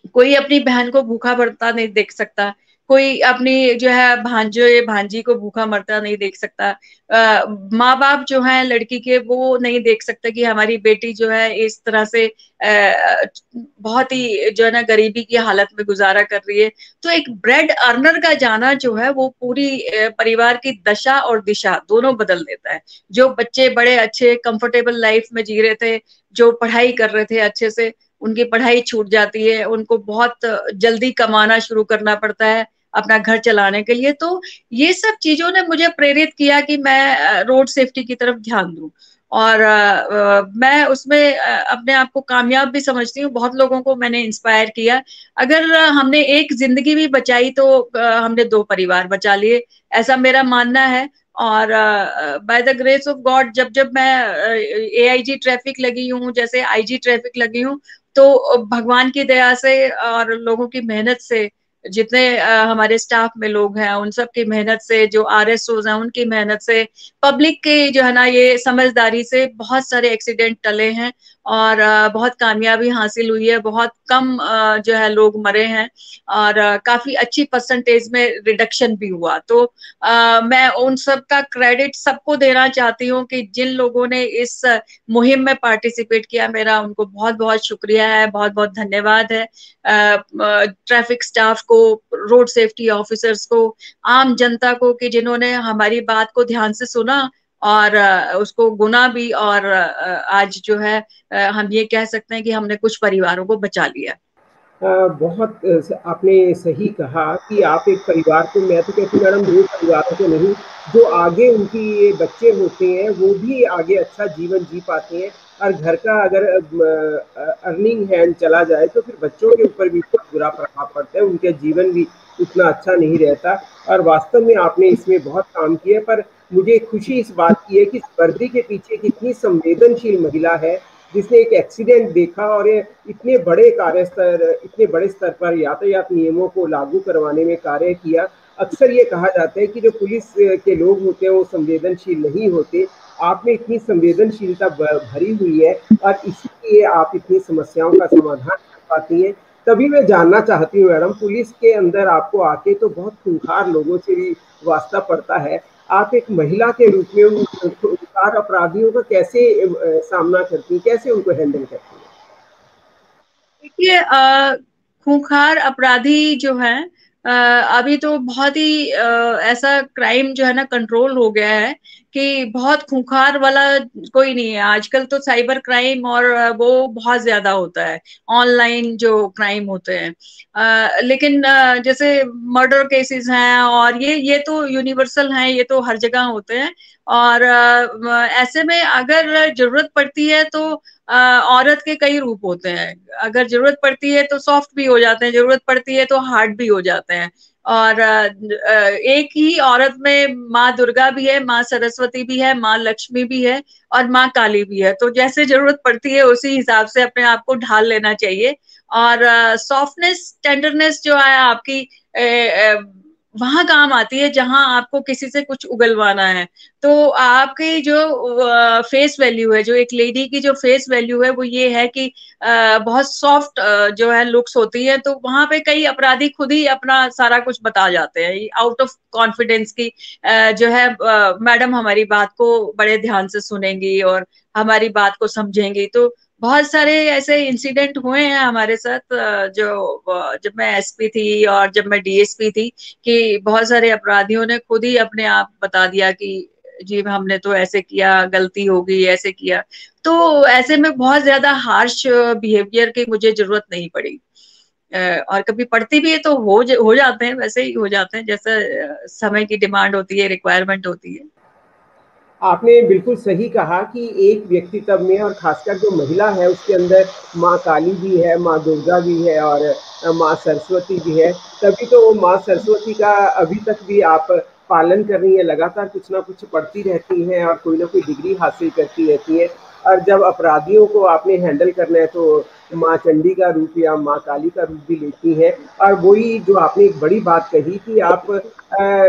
कोई अपनी बहन को भूखा मरता नहीं देख सकता, कोई अपनी जो है भांजो या भांजी को भूखा मरता नहीं देख सकता। माँ बाप जो है लड़की के वो नहीं देख सकते कि हमारी बेटी जो है इस तरह से बहुत ही जो है ना गरीबी की हालत में गुजारा कर रही है। तो एक ब्रेड अर्नर का जाना जो है वो पूरी परिवार की दशा और दिशा दोनों बदल देता है। जो बच्चे बड़े अच्छे कंफर्टेबल लाइफ में जी रहे थे, जो पढ़ाई कर रहे थे अच्छे से, उनकी पढ़ाई छूट जाती है, उनको बहुत जल्दी कमाना शुरू करना पड़ता है अपना घर चलाने के लिए। तो ये सब चीजों ने मुझे प्रेरित किया कि मैं रोड सेफ्टी की तरफ ध्यान दूं, और मैं उसमें अपने आप को कामयाब भी समझती हूँ। बहुत लोगों को मैंने इंस्पायर किया। अगर हमने एक जिंदगी भी बचाई तो हमने 2 परिवार बचा लिए, ऐसा मेरा मानना है। और by the grace of God जब जब मैं एआईजी ट्रैफिक लगी हूँ, जैसे आईजी ट्रैफिक लगी हूँ, तो भगवान की दया से और लोगों की मेहनत से, जितने हमारे स्टाफ में लोग हैं उन सब की मेहनत से, जो आरएसओज हैं उनकी मेहनत से, पब्लिक की जो है ना ये समझदारी से बहुत सारे एक्सीडेंट टले हैं, और बहुत कामयाबी हासिल हुई है। बहुत कम जो है लोग मरे हैं, और काफी अच्छी परसेंटेज में रिडक्शन भी हुआ। तो मैं उन सब का क्रेडिट सबको देना चाहती हूँ कि जिन लोगों ने इस मुहिम में पार्टिसिपेट किया, मेरा उनको बहुत बहुत शुक्रिया है, बहुत बहुत धन्यवाद है। ट्रैफिक स्टाफ को, रोड सेफ्टी ऑफिसर्स को, आम जनता को, कि जिन्होंने हमारी बात को ध्यान से सुना और उसको गुना भी, और आज जो है हम ये कह सकते हैं कि हमने कुछ परिवारों को बचा लिया। बहुत आपने सही कहा कि आप एक परिवार को, मैं तो कहती हूँ मैडम 2 परिवारों को नहीं, जो आगे उनकी ये बच्चे होते हैं वो भी आगे अच्छा जीवन जी पाते हैं। और घर का अगर अर्निंग हैंड चला जाए तो फिर बच्चों के ऊपर भी बहुत बुरा प्रभाव पड़ता है, उनका जीवन भी उतना अच्छा नहीं रहता। और वास्तव में आपने इसमें बहुत काम किया। पर मुझे खुशी इस बात की है कि इस वर्दी के पीछे कितनी संवेदनशील महिला है, जिसने एक एक्सीडेंट देखा और ये इतने बड़े स्तर पर यातायात नियमों को लागू करवाने में कार्य किया। अक्सर ये कहा जाता है कि जो पुलिस के लोग होते हैं वो संवेदनशील नहीं होते। आप में इतनी संवेदनशीलता भरी हुई है और इसीलिए आप इतनी समस्याओं का समाधान कर पाती हैं। तभी मैं जानना चाहती हूँ मैडम, पुलिस के अंदर आपको आके तो बहुत खूंखार लोगों से भी वास्ता पड़ता है। आप एक महिला के रूप में उन खूंखार अपराधियों का कैसे सामना करती हैं, कैसे उनको हैंडल करती हैं? देखिए, खूंखार अपराधी जो है, अभी तो बहुत ही ऐसा क्राइम जो है ना कंट्रोल हो गया है कि बहुत खूंखार वाला कोई नहीं है आजकल। तो साइबर क्राइम और वो बहुत ज्यादा होता है, ऑनलाइन जो क्राइम होते हैं। लेकिन जैसे मर्डर केसेस हैं, और ये तो यूनिवर्सल हैं, ये तो हर जगह होते हैं। और ऐसे में अगर जरूरत पड़ती है तो औरत के कई रूप होते हैं। अगर जरूरत पड़ती है तो सॉफ्ट भी हो जाते हैं, जरूरत पड़ती है तो हार्ड भी हो जाते हैं। और एक ही औरत में माँ दुर्गा भी है, माँ सरस्वती भी है, माँ लक्ष्मी भी है, और माँ काली भी है। तो जैसे जरूरत पड़ती है उसी हिसाब से अपने आप को ढाल लेना चाहिए। और सॉफ्टनेस, टेंडरनेस जो है आपकी वहां काम आती है जहां आपको किसी से कुछ उगलवाना है। तो आपकी जो फेस वैल्यू है, जो एक लेडी की जो फेस वैल्यू है, वो ये है कि बहुत सॉफ्ट जो है लुक्स होती है। तो वहां पे कई अपराधी खुद ही अपना सारा कुछ बता जाते हैं आउट ऑफ कॉन्फिडेंस की, जो है मैडम हमारी बात को बड़े ध्यान से सुनेंगी और हमारी बात को समझेंगी। तो बहुत सारे ऐसे इंसिडेंट हुए हैं हमारे साथ, जब मैं एसपी थी और जब मैं डीएसपी थी, कि बहुत सारे अपराधियों ने खुद ही अपने आप बता दिया कि जी हमने तो ऐसे किया, गलती हो गई, ऐसे किया। तो ऐसे में बहुत ज्यादा हार्श बिहेवियर की मुझे जरूरत नहीं पड़ी। और कभी पड़ती भी है तो हो जाते हैं, वैसे ही हो जाते हैं जैसे समय की डिमांड होती है, रिक्वायरमेंट होती है। आपने बिल्कुल सही कहा कि एक व्यक्तित्व में और खासकर जो महिला है उसके अंदर माँ काली भी है, माँ दुर्गा भी है और माँ सरस्वती भी है। तभी तो वो माँ सरस्वती का अभी तक भी आप पालन कर रही हैं, लगातार कुछ ना कुछ पढ़ती रहती हैं और कोई ना कोई डिग्री हासिल करती रहती हैं। और जब अपराधियों को आपने हैंडल करना है तो माँ चंडी का रूप या माँ काली का रूप भी लेती हैं। और वही जो आपने एक बड़ी बात कही कि आप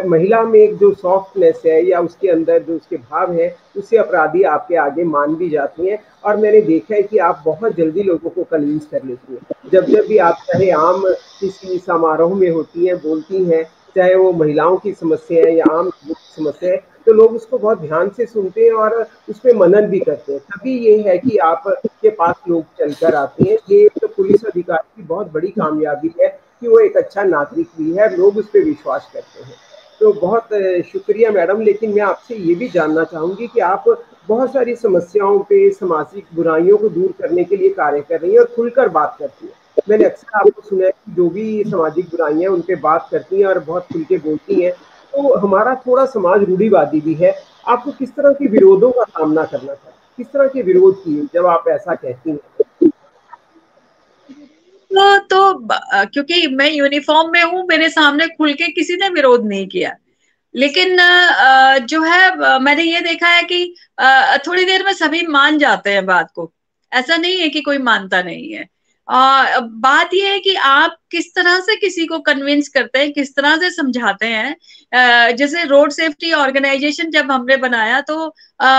महिला में एक जो सॉफ्टनेस है या उसके अंदर जो उसके भाव है, उससे अपराधी आपके आगे मान भी जाती हैं। और मैंने देखा है कि आप बहुत जल्दी लोगों को कन्विंस कर लेती हैं। जब भी आप चाहे आम किसी समारोह में होती हैं, बोलती हैं, चाहे वो महिलाओं की समस्या है या आम लोगों की समस्या है, तो लोग उसको बहुत ध्यान से सुनते हैं और उसपे मनन भी करते हैं। तभी ये है कि आप के पास लोग चलकर आते हैं। ये तो पुलिस अधिकारी की बहुत बड़ी कामयाबी है कि वो एक अच्छा नागरिक भी है, लोग उस पर विश्वास करते हैं। तो बहुत शुक्रिया मैडम। लेकिन मैं आपसे ये भी जानना चाहूँगी कि आप बहुत सारी समस्याओं पे, सामाजिक बुराइयों को दूर करने के लिए कार्य कर रही हैं और खुलकर बात करती हैं। मैंने अक्सर आपको सुना है कि जो भी सामाजिक बुराइयाँ हैं, उन पे बात करती हैं और बहुत खुल के बोलती हैं। तो हमारा थोड़ा समाज रूढ़िवादी भी है। आपको किस तरह के विरोधों का सामना करना था? किस तरह के विरोध किए जब आप ऐसा कहती हैं? क्योंकि मैं यूनिफॉर्म में हूँ, मेरे सामने खुल के किसी ने विरोध नहीं किया। लेकिन जो है मैंने ये देखा है कि थोड़ी देर में सभी मान जाते हैं बात को। ऐसा नहीं है कि कोई मानता नहीं है। बात ये है कि आप किस तरह से किसी को कन्विंस करते हैं, किस तरह से समझाते हैं। जैसे रोड सेफ्टी ऑर्गेनाइजेशन जब हमने बनाया तो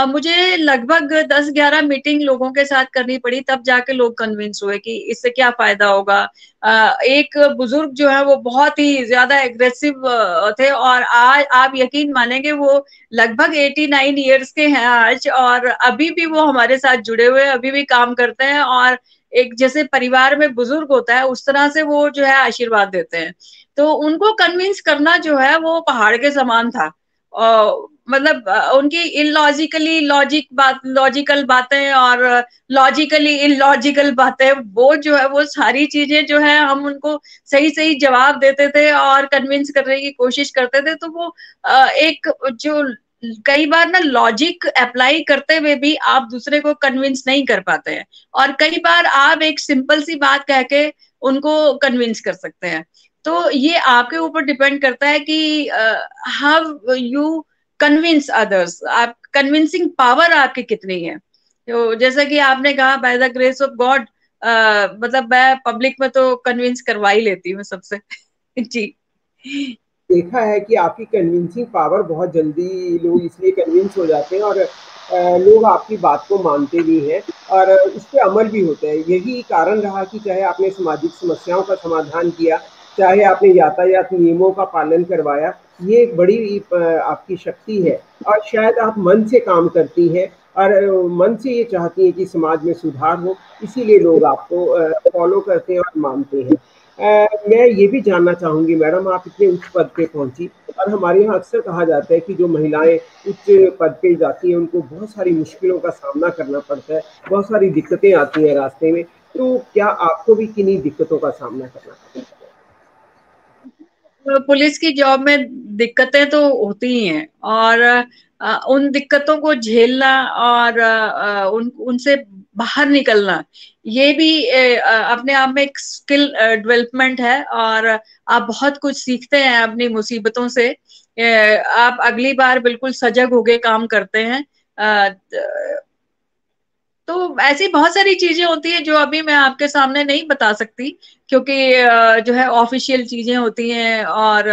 मुझे लगभग 10-11 मीटिंग लोगों के साथ करनी पड़ी, तब जाके लोग कन्विंस हुए कि इससे क्या फायदा होगा। एक बुजुर्ग जो है वो बहुत ही ज्यादा एग्रेसिव थे, और आज आप यकीन मानेंगे वो लगभग 89 ईयर्स के हैं आज, और अभी भी वो हमारे साथ जुड़े हुए हैं, अभी भी काम करते हैं। और एक जैसे परिवार में बुजुर्ग होता है उस तरह से वो जो है आशीर्वाद देते हैं। तो उनको कन्विंस करना जो है वो पहाड़ के समान था। मतलब उनकी इलॉजिकली लॉजिकल बातें और लॉजिकली इलॉजिकल बातें, वो जो है वो सारी चीजें जो है हम उनको सही सही जवाब देते थे और कन्विंस करने की कोशिश करते थे। तो वो एक जो कई बार ना लॉजिक अप्लाई करते हुए भी आप दूसरे को कन्विंस नहीं कर पाते हैं, और कई बार आप एक सिंपल सी बात कह के उनको कन्विंस कर सकते हैं। तो ये आपके ऊपर डिपेंड करता है कि हाउ यू कन्विंस अदर्स, आप कन्विंसिंग पावर आपकी कितनी है। तो जैसा कि आपने कहा, by the grace of God, मतलब मैं पब्लिक में तो कन्विंस करवा ही लेती हूँ सबसे। जी। देखा है कि आपकी कन्विंसिंग पावर बहुत जल्दी लोग इसलिए कन्विंस हो जाते हैं, और लोग आपकी बात को मानते भी हैं और उस पे अमल भी होता है। यही कारण रहा कि चाहे आपने सामाजिक समस्याओं का समाधान किया, चाहे आपने यातायात नियमों का पालन करवाया, ये एक बड़ी आपकी शक्ति है। और शायद आप मन से काम करती हैं और मन से ये चाहती हैं कि समाज में सुधार हो, इसीलिए लोग आपको फॉलो करते हैं और मानते हैं। मैं ये भी जानना चाहूँगी मैडम, आप इतने उच्च पद पे पहुँची, और हमारे यहाँ अक्सर कहा जाता है कि जो महिलाएँ उच्च पद पे जाती हैं, उनको बहुत सारी मुश्किलों का सामना करना पड़ता है, बहुत सारी दिक्कतें आती हैं रास्ते में। तो क्या आपको भी किन्हीं दिक्कतों का सामना करना पड़ा? पुलिस की जॉब में दिक्कतें तो होती ही हैं, और उन दिक्कतों को झेलना और उनसे बाहर निकलना, ये भी अपने आप में एक स्किल डेवलपमेंट है। और आप बहुत कुछ सीखते हैं अपनी मुसीबतों से। आप अगली बार बिल्कुल सजग होके काम करते हैं। तो ऐसी बहुत सारी चीजें होती है जो अभी मैं आपके सामने नहीं बता सकती, क्योंकि जो है ऑफिशियल चीजें होती हैं। और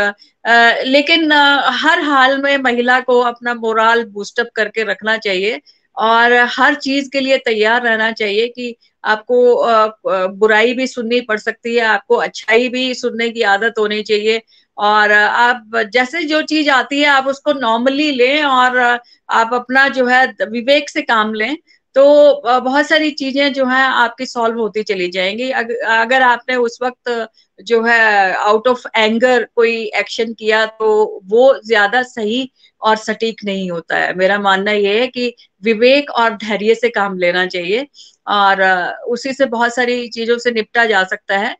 लेकिन हर हाल में महिला को अपना मोराल बूस्टअप करके रखना चाहिए, और हर चीज के लिए तैयार रहना चाहिए कि आपको बुराई भी सुननी पड़ सकती है, आपको अच्छाई भी सुनने की आदत होनी चाहिए। और आप जैसे जो चीज आती है आप उसको नॉर्मली लें, और आप अपना जो है विवेक से काम लें, तो बहुत सारी चीजें जो है आपकी सॉल्व होती चली जाएंगी। अगर आपने उस वक्त जो है आउट ऑफ एंगर कोई एक्शन किया, तो वो ज्यादा सही और सटीक नहीं होता है। मेरा मानना ये है कि विवेक और धैर्य से काम लेना चाहिए, और उसी से बहुत सारी चीजों से निपटा जा सकता है।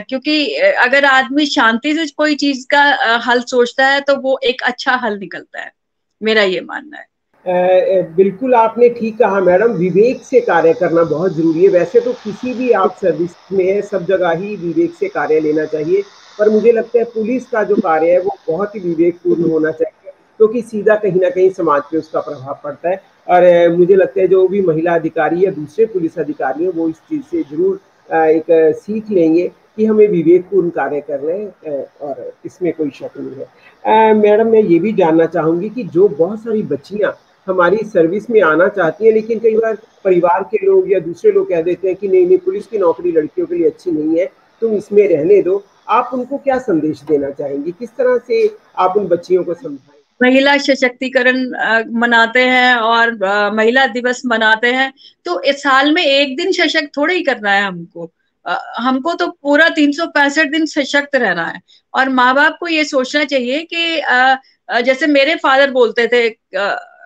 क्योंकि अगर आदमी शांति से कोई चीज का हल सोचता है, तो वो एक अच्छा हल निकलता है। मेरा ये मानना है। बिल्कुल आपने ठीक कहा मैडम, विवेक से कार्य करना बहुत ज़रूरी है। वैसे तो किसी भी आप सर्विस में है, सब जगह ही विवेक से कार्य लेना चाहिए, पर मुझे लगता है पुलिस का जो कार्य है वो बहुत ही विवेकपूर्ण होना चाहिए, क्योंकि सीधा कहीं न कहीं समाज पे उसका प्रभाव पड़ता है। और मुझे लगता है जो भी महिला अधिकारी या दूसरे पुलिस अधिकारी हैं, वो इस चीज़ से ज़रूर एक सीख लेंगे कि हमें विवेकपूर्ण कार्य करना है, और इसमें कोई शक नहीं है। मैडम, मैं ये भी जानना चाहूँगी कि जो बहुत सारी बच्चियाँ हमारी सर्विस में आना चाहती हैं, लेकिन कई बार परिवार के लोग या दूसरे लोग कह देते हैं कि नहीं नहीं, पुलिस की नौकरी लड़कियों के लिए अच्छी नहीं है, तुम इसमें रहने दो। आप उनको क्या संदेश देना चाहेंगी, किस तरह से आप उन बच्चियों को समझाएं? महिला सशक्तिकरण मनाते हैं, और महिला दिवस मनाते हैं, तो इस साल में एक दिन सशक्त थोड़ा ही करना है हमको। हमको तो पूरा 365 दिन सशक्त रहना है। और माँ बाप को ये सोचना चाहिए कि जैसे मेरे फादर बोलते थे,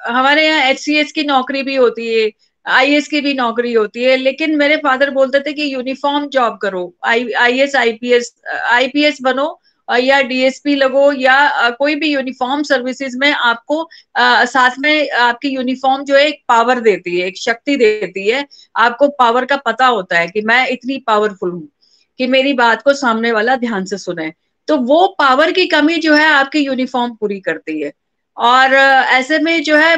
हमारे यहाँ एचसीएस की नौकरी भी होती है, आईएएस की भी नौकरी होती है, लेकिन मेरे फादर बोलते थे कि यूनिफॉर्म जॉब करो, आईएएस आईपीएस आईपीएस बनो, या डीएसपी लगो, या कोई भी यूनिफॉर्म सर्विसेज में आपको साथ में आपकी यूनिफॉर्म जो है एक पावर देती है, एक शक्ति देती है। आपको पावर का पता होता है कि मैं इतनी पावरफुल हूँ कि मेरी बात को सामने वाला ध्यान से सुने। तो वो पावर की कमी जो है आपकी यूनिफॉर्म पूरी करती है। और ऐसे में जो है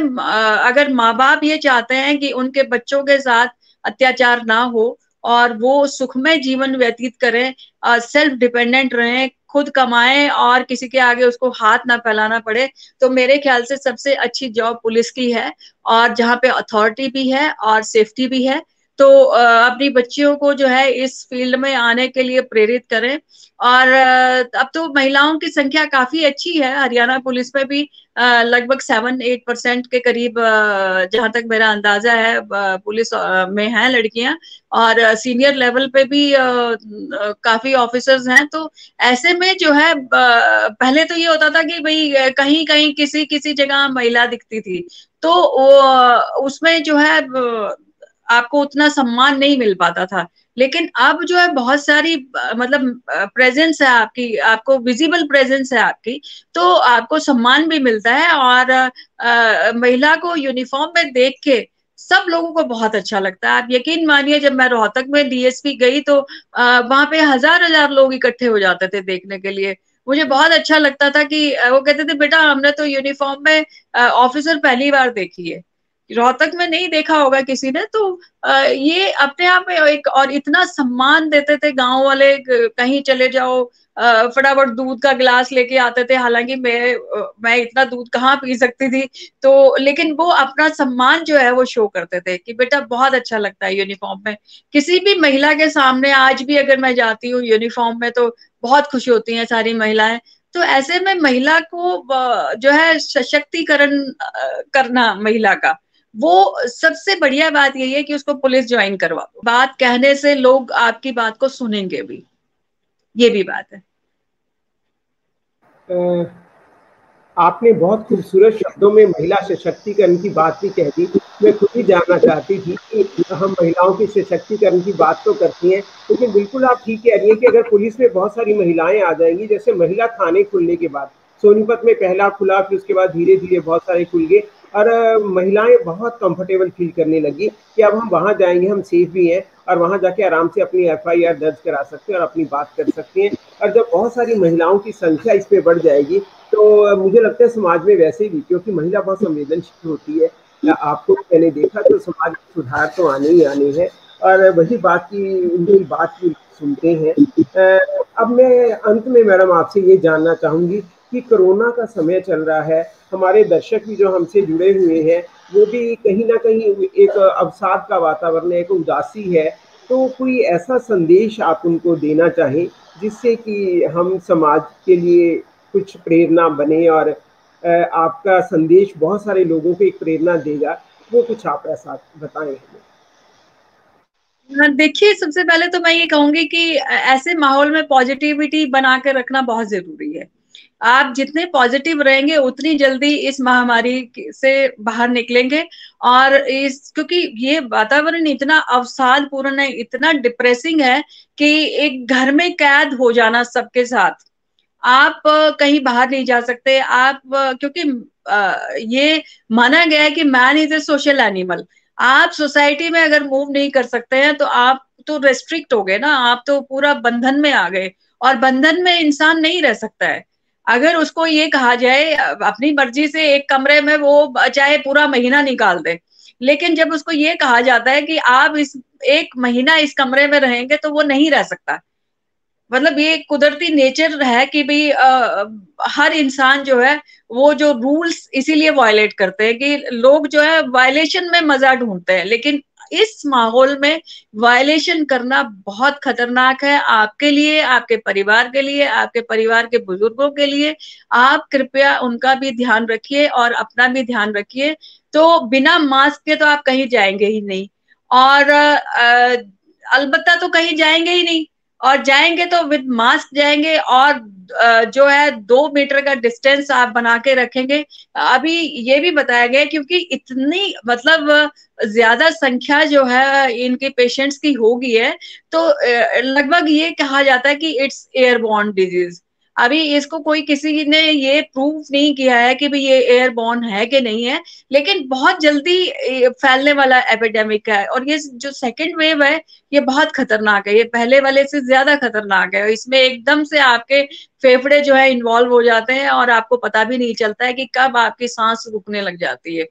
अगर माँ बाप ये चाहते हैं कि उनके बच्चों के साथ अत्याचार ना हो, और वो सुखमय जीवन व्यतीत करें, सेल्फ डिपेंडेंट रहें, खुद कमाएं, और किसी के आगे उसको हाथ ना फैलाना पड़े, तो मेरे ख्याल से सबसे अच्छी जॉब पुलिस की है, और जहाँ पे अथॉरिटी भी है और सेफ्टी भी है। तो अपनी बच्चियों को जो है इस फील्ड में आने के लिए प्रेरित करें। और अब तो महिलाओं की संख्या काफी अच्छी है, हरियाणा पुलिस में भी लगभग 7-8% के करीब, जहां तक मेरा अंदाजा है, पुलिस में है लड़कियां। और सीनियर लेवल पे भी काफी ऑफिसर्स हैं। तो ऐसे में जो है पहले तो ये होता था कि भाई कहीं कहीं किसी किसी जगह महिला दिखती थी, तो उसमें जो है आपको उतना सम्मान नहीं मिल पाता था। लेकिन अब जो है बहुत सारी मतलब प्रेजेंस है आपकी, आपको विजिबल प्रेजेंस है आपकी, तो आपको सम्मान भी मिलता है। और महिला को यूनिफॉर्म में देख के सब लोगों को बहुत अच्छा लगता है। आप यकीन मानिए, जब मैं रोहतक में डीएसपी गई, तो वहां पे हजार हजार लोग इकट्ठे हो जाते थे देखने के लिए। मुझे बहुत अच्छा लगता था कि वो कहते थे, बेटा हमने तो यूनिफॉर्म में ऑफिसर पहली बार देखी है। रोहतक में नहीं देखा होगा किसी ने, तो ये अपने आप में एक, और इतना सम्मान देते थे गांव वाले, कहीं चले जाओ फटाफट दूध का गिलास लेके आते थे, हालांकि मैं इतना दूध कहाँ पी सकती थी, तो लेकिन वो अपना सम्मान जो है वो शो करते थे कि बेटा बहुत अच्छा लगता है यूनिफॉर्म में। किसी भी महिला के सामने आज भी अगर मैं जाती हूँ यूनिफॉर्म में तो बहुत खुश होती हैं सारी महिलाएं। तो ऐसे में महिला को जो है सशक्तिकरण करना महिला का, वो सबसे बढ़िया बात यही है कि उसको पुलिस ज्वाइन करवा दो। बात कहने से लोग आपकी बात को सुनेंगे भी, ये भी बात है। आपने बहुत खूबसूरत शब्दों में महिला सशक्तिकरण की बात भी कह दी। मैं खुद ही जानना चाहती थी कि हम महिलाओं की सशक्तिकरण की बात तो करती हैं, लेकिन बिल्कुल आप ठीक कह रही हैं कि अगर पुलिस में बहुत सारी महिलाएं आ जाएंगी, जैसे महिला थाने खुलने के बाद सोनीपत में पहला खुला, फिर उसके बाद धीरे धीरे बहुत सारे खुल गए, और महिलाएं बहुत कंफर्टेबल फील करने लगी कि अब हम वहां जाएंगे, हम सेफ भी हैं, और वहां जाके आराम से अपनी FIR दर्ज करा सकते हैं और अपनी बात कर सकते हैं। और जब बहुत सारी महिलाओं की संख्या इस पे बढ़ जाएगी, तो मुझे लगता है समाज में वैसे भी, क्योंकि महिला बहुत संवेदनशील होती है, आपको मैंने देखा, तो समाज में सुधार तो आने ही आने हैं। और वही बात की, उनकी बात की सुनते हैं। अब मैं अंत में मैडम आपसे ये जानना चाहूंगी कि कोरोना का समय चल रहा है, हमारे दर्शक भी जो हमसे जुड़े हुए हैं वो भी कहीं ना कहीं एक अवसाद का वातावरण है, एक उदासी है, तो कोई ऐसा संदेश आप उनको देना चाहें जिससे कि हम समाज के लिए कुछ प्रेरणा बने, और आपका संदेश बहुत सारे लोगों को एक प्रेरणा देगा, वो कुछ आप ऐसा बताएं हमें। देखिए, सबसे पहले तो मैं ये कहूंगी कि ऐसे माहौल में पॉजिटिविटी बना के रखना बहुत जरूरी है। आप जितने पॉजिटिव रहेंगे उतनी जल्दी इस महामारी से बाहर निकलेंगे। और इस, क्योंकि ये वातावरण इतना अवसादपूर्ण है, इतना डिप्रेसिंग है कि एक घर में कैद हो जाना सबके साथ, आप कहीं बाहर नहीं जा सकते आप, क्योंकि ये माना गया है कि man is a social animal. आप सोसाइटी में अगर मूव नहीं कर सकते हैं तो आप तो रेस्ट्रिक्ट हो गए ना, आप तो पूरा बंधन में आ गए, और बंधन में इंसान नहीं रह सकता है। अगर उसको ये कहा जाए अपनी मर्जी से एक कमरे में वो चाहे पूरा महीना निकाल दे, लेकिन जब उसको ये कहा जाता है कि आप इस एक महीना इस कमरे में रहेंगे, तो वो नहीं रह सकता। मतलब ये कुदरती नेचर है कि भाई हर इंसान जो है वो जो रूल्स इसीलिए वायलेट करते हैं कि लोग जो है वायलेशन में मजा ढूंढते हैं, लेकिन इस माहौल में वायलेशन करना बहुत खतरनाक है आपके लिए, आपके परिवार के लिए, आपके परिवार के बुजुर्गों के लिए। आप कृपया उनका भी ध्यान रखिए और अपना भी ध्यान रखिए। तो बिना मास्क के तो आप कहीं जाएंगे ही नहीं, और अलबत्ता तो कहीं जाएंगे ही नहीं, और जाएंगे तो विद मास्क जाएंगे, और जो है 2 मीटर का डिस्टेंस आप बना के रखेंगे। अभी ये भी बताया गया क्योंकि इतनी मतलब ज्यादा संख्या जो है इनके पेशेंट्स की हो गई है, तो लगभग ये कहा जाता है कि इट्स एयरबॉर्न डिजीज। अभी इसको कोई किसी ने ये प्रूव नहीं किया है कि भाई ये एयरबॉर्न है कि नहीं है, लेकिन बहुत जल्दी फैलने वाला एपिडेमिक है। और ये जो सेकेंड वेव है ये बहुत खतरनाक है, ये पहले वाले से ज्यादा खतरनाक है। इसमें एकदम से आपके फेफड़े जो है इन्वॉल्व हो जाते हैं और आपको पता भी नहीं चलता है कि कब आपकी सांस रुकने लग जाती है।